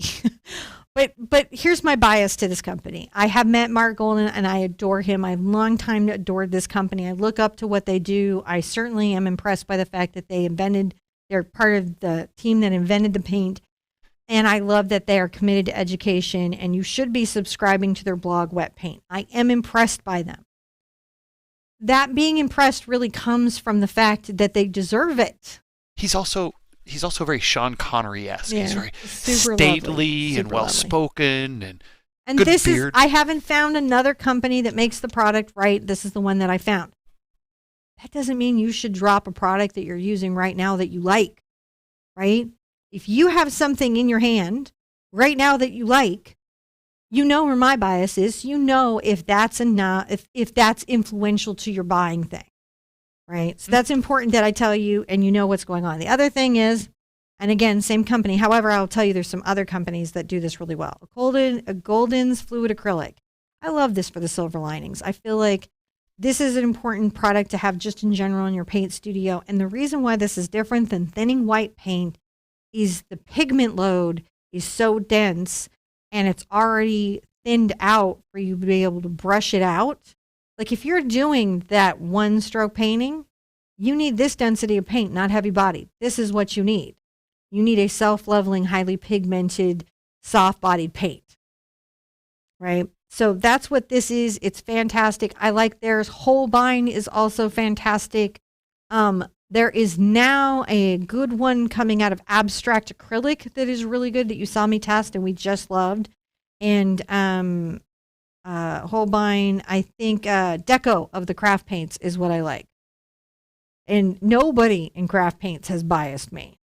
But here's my bias to this company. I have met Mark Golden and I adore him. I've long time adored this company. I look up to what they do. I certainly am impressed by the fact that they're part of the team that invented the paint. And I love that they are committed to education, and you should be subscribing to their blog, Wet Paint. I am impressed by them. That being impressed really comes from the fact that they deserve it. He's also very Sean Connery-esque. Yeah, He's very super stately lovely, and well-spoken and good this beard. I haven't found another company that makes the product right. This is the one that I found. That doesn't mean you should drop a product that you're using right now that you like, right? If you have something in your hand right now that you like, you know where my bias is. You know if that's enough, if that's influential to your buying thing, right? So that's important that I tell you, and you know what's going on. The other thing is, and again, same company. However, I'll tell you there's some other companies that do this really well. Golden's Fluid Acrylic. I love this for the silver linings. I feel like this is an important product to have just in general in your paint studio. And the reason why this is different than thinning white paint is the pigment load is so dense and it's already thinned out for you to be able to brush it out. Like if you're doing that one stroke painting, you need this density of paint, not heavy bodied. This is what you need. You need a self-leveling, highly pigmented, soft-bodied paint, right? So that's what this is. It's fantastic. I like theirs. Holbein is also fantastic. There is now a good one coming out of Abstract Acrylic that is really good that you saw me test and we just loved. And Holbein, I think Deco of the craft paints is what I like. And nobody in craft paints has biased me.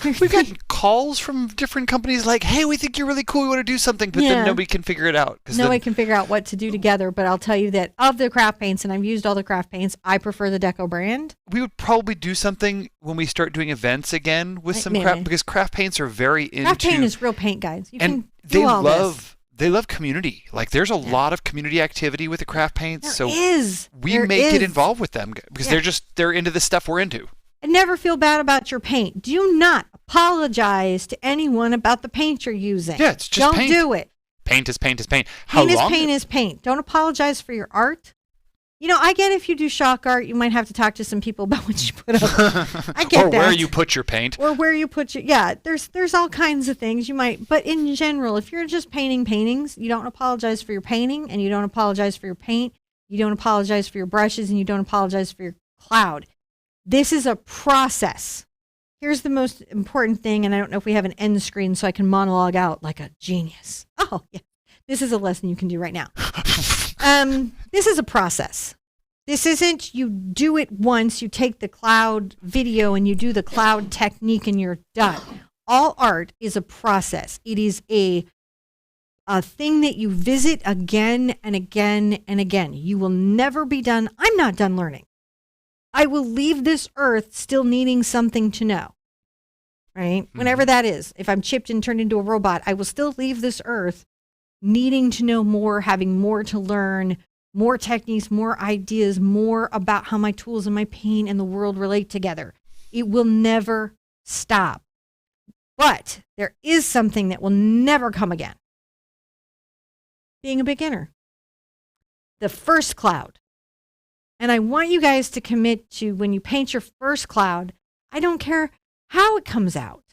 We've gotten calls from different companies like, hey, we think you're really cool. We want to do something. But then nobody can figure it out. Nobody can figure out what to do together. But I'll tell you that of the craft paints, and I've used all the craft paints, I prefer the Deco brand. We would probably do something when we start doing events again with some craft, because craft paints are very into... Craft paint is real paint, guys. You and can do all this. They love community. Like, there's a lot of community activity with the craft paints. There We may get involved with them because they're into the stuff we're into. And never feel bad about your paint. Do not apologize to anyone about the paint you're using. Yeah, it's just paint. Don't do it. Paint is paint is paint. Paint is paint. Don't apologize for your art. You know, I get if you do shock art, you might have to talk to some people about what you put up. I get that. Or where you put your paint. Or where you put your... Yeah, there's all kinds of things you might... But in general, if you're just painting paintings, you don't apologize for your painting, and you don't apologize for your paint. You don't apologize for your brushes, and you don't apologize for your cloud. This is a process. Here's the most important thing, and I don't know if we have an end screen so I can monologue out like a genius. Oh, yeah. This is a lesson you can do right now. This is a process. This isn't you do it once, you take the cloud video and you do the cloud technique and you're done. All art is a process. It is a thing that you visit again and again and again. You will never be done. I'm not done learning. I will leave this earth still needing something to know, right? Whenever that is. If I'm chipped and turned into a robot, I will still leave this earth needing to know more, having more to learn, more techniques, more ideas, more about how my tools and my paint and the world relate together. It will never stop. But there is something that will never come again. Being a beginner. The first cloud. And I want you guys to commit to when you paint your first cloud, I don't care how it comes out.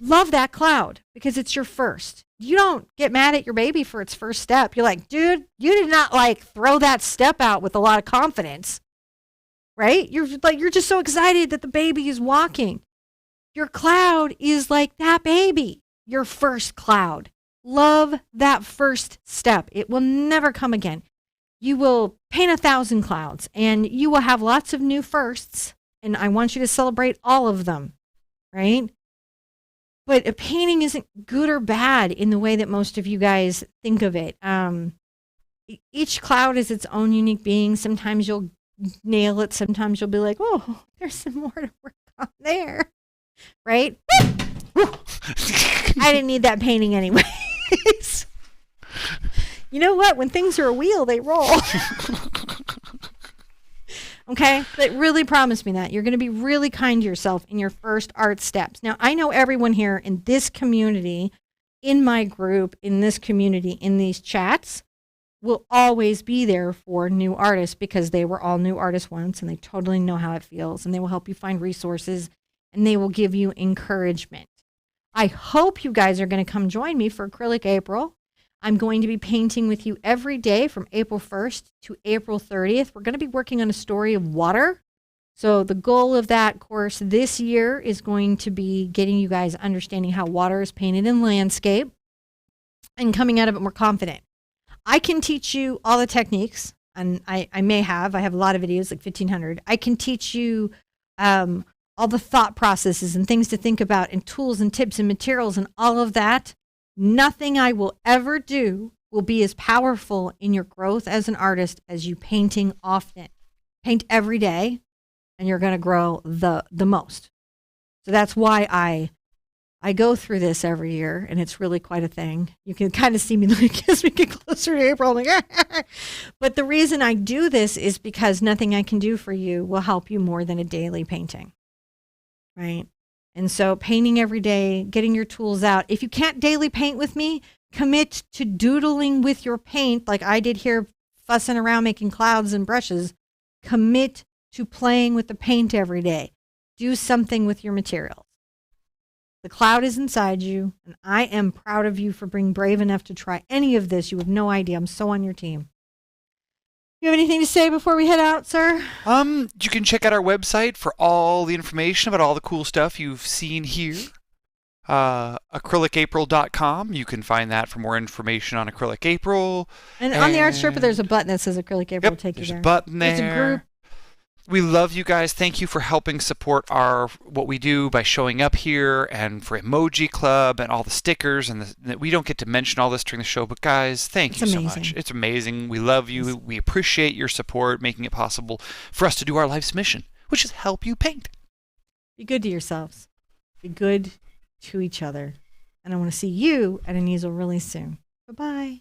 Love that cloud because it's your first. You don't get mad at your baby for its first step. You're like, dude, you did not like throw that step out with a lot of confidence, right? You're just so excited that the baby is walking. Your cloud is like that baby, your first cloud. Love that first step. It will never come again. You will paint 1,000 clouds and you will have lots of new firsts. And I want you to celebrate all of them, right? But a painting isn't good or bad in the way that most of you guys think of it. Each cloud is its own unique being. Sometimes you'll nail it. Sometimes you'll be like, oh, there's some more to work on there, right? I didn't need that painting anyways. You know what? When things are a wheel, they roll. Okay? But really promise me that. You're going to be really kind to yourself in your first art steps. Now, I know everyone here in this community, in my group, in this community, in these chats, will always be there for new artists because they were all new artists once and they totally know how it feels and they will help you find resources and they will give you encouragement. I hope you guys are going to come join me for Acrylic April. I'm going to be painting with you every day from April 1st to April 30th. We're going to be working on a story of water. So the goal of that course this year is going to be getting you guys understanding how water is painted in landscape and coming out of it more confident. I can teach you all the techniques, and I have a lot of videos, like 1,500. I can teach you all the thought processes and things to think about and tools and tips and materials and all of that. Nothing I will ever do will be as powerful in your growth as an artist as you painting often. Paint every day, and you're going to grow the most. So that's why I go through this every year, and it's really quite a thing. You can kind of see me as we get closer to April. I'm like, but the reason I do this is because nothing I can do for you will help you more than a daily painting, right? And so painting every day, getting your tools out. If you can't daily paint with me, commit to doodling with your paint like I did here, fussing around making clouds and brushes. Commit to playing with the paint every day. Do something with your materials. The cloud is inside you, and I am proud of you for being brave enough to try any of this. You have no idea. I'm so on your team. You have anything to say before we head out, sir? You can check out our website for all the information about all the cool stuff you've seen here. Acrylicapril.com. You can find that for more information on Acrylic April. And on the TheArtSherpa, there's a button that says Acrylic April. Yep, Take you there. There's a button there. There's a group. We love you guys. Thank you for helping support what we do by showing up here, and for Emoji Club and all the stickers. And we don't get to mention all this during the show, but guys, thank you so much. It's amazing. We love you. We appreciate your support, making it possible for us to do our life's mission, which is help you paint. Be good to yourselves. Be good to each other. And I want to see you at an easel really soon. Bye-bye.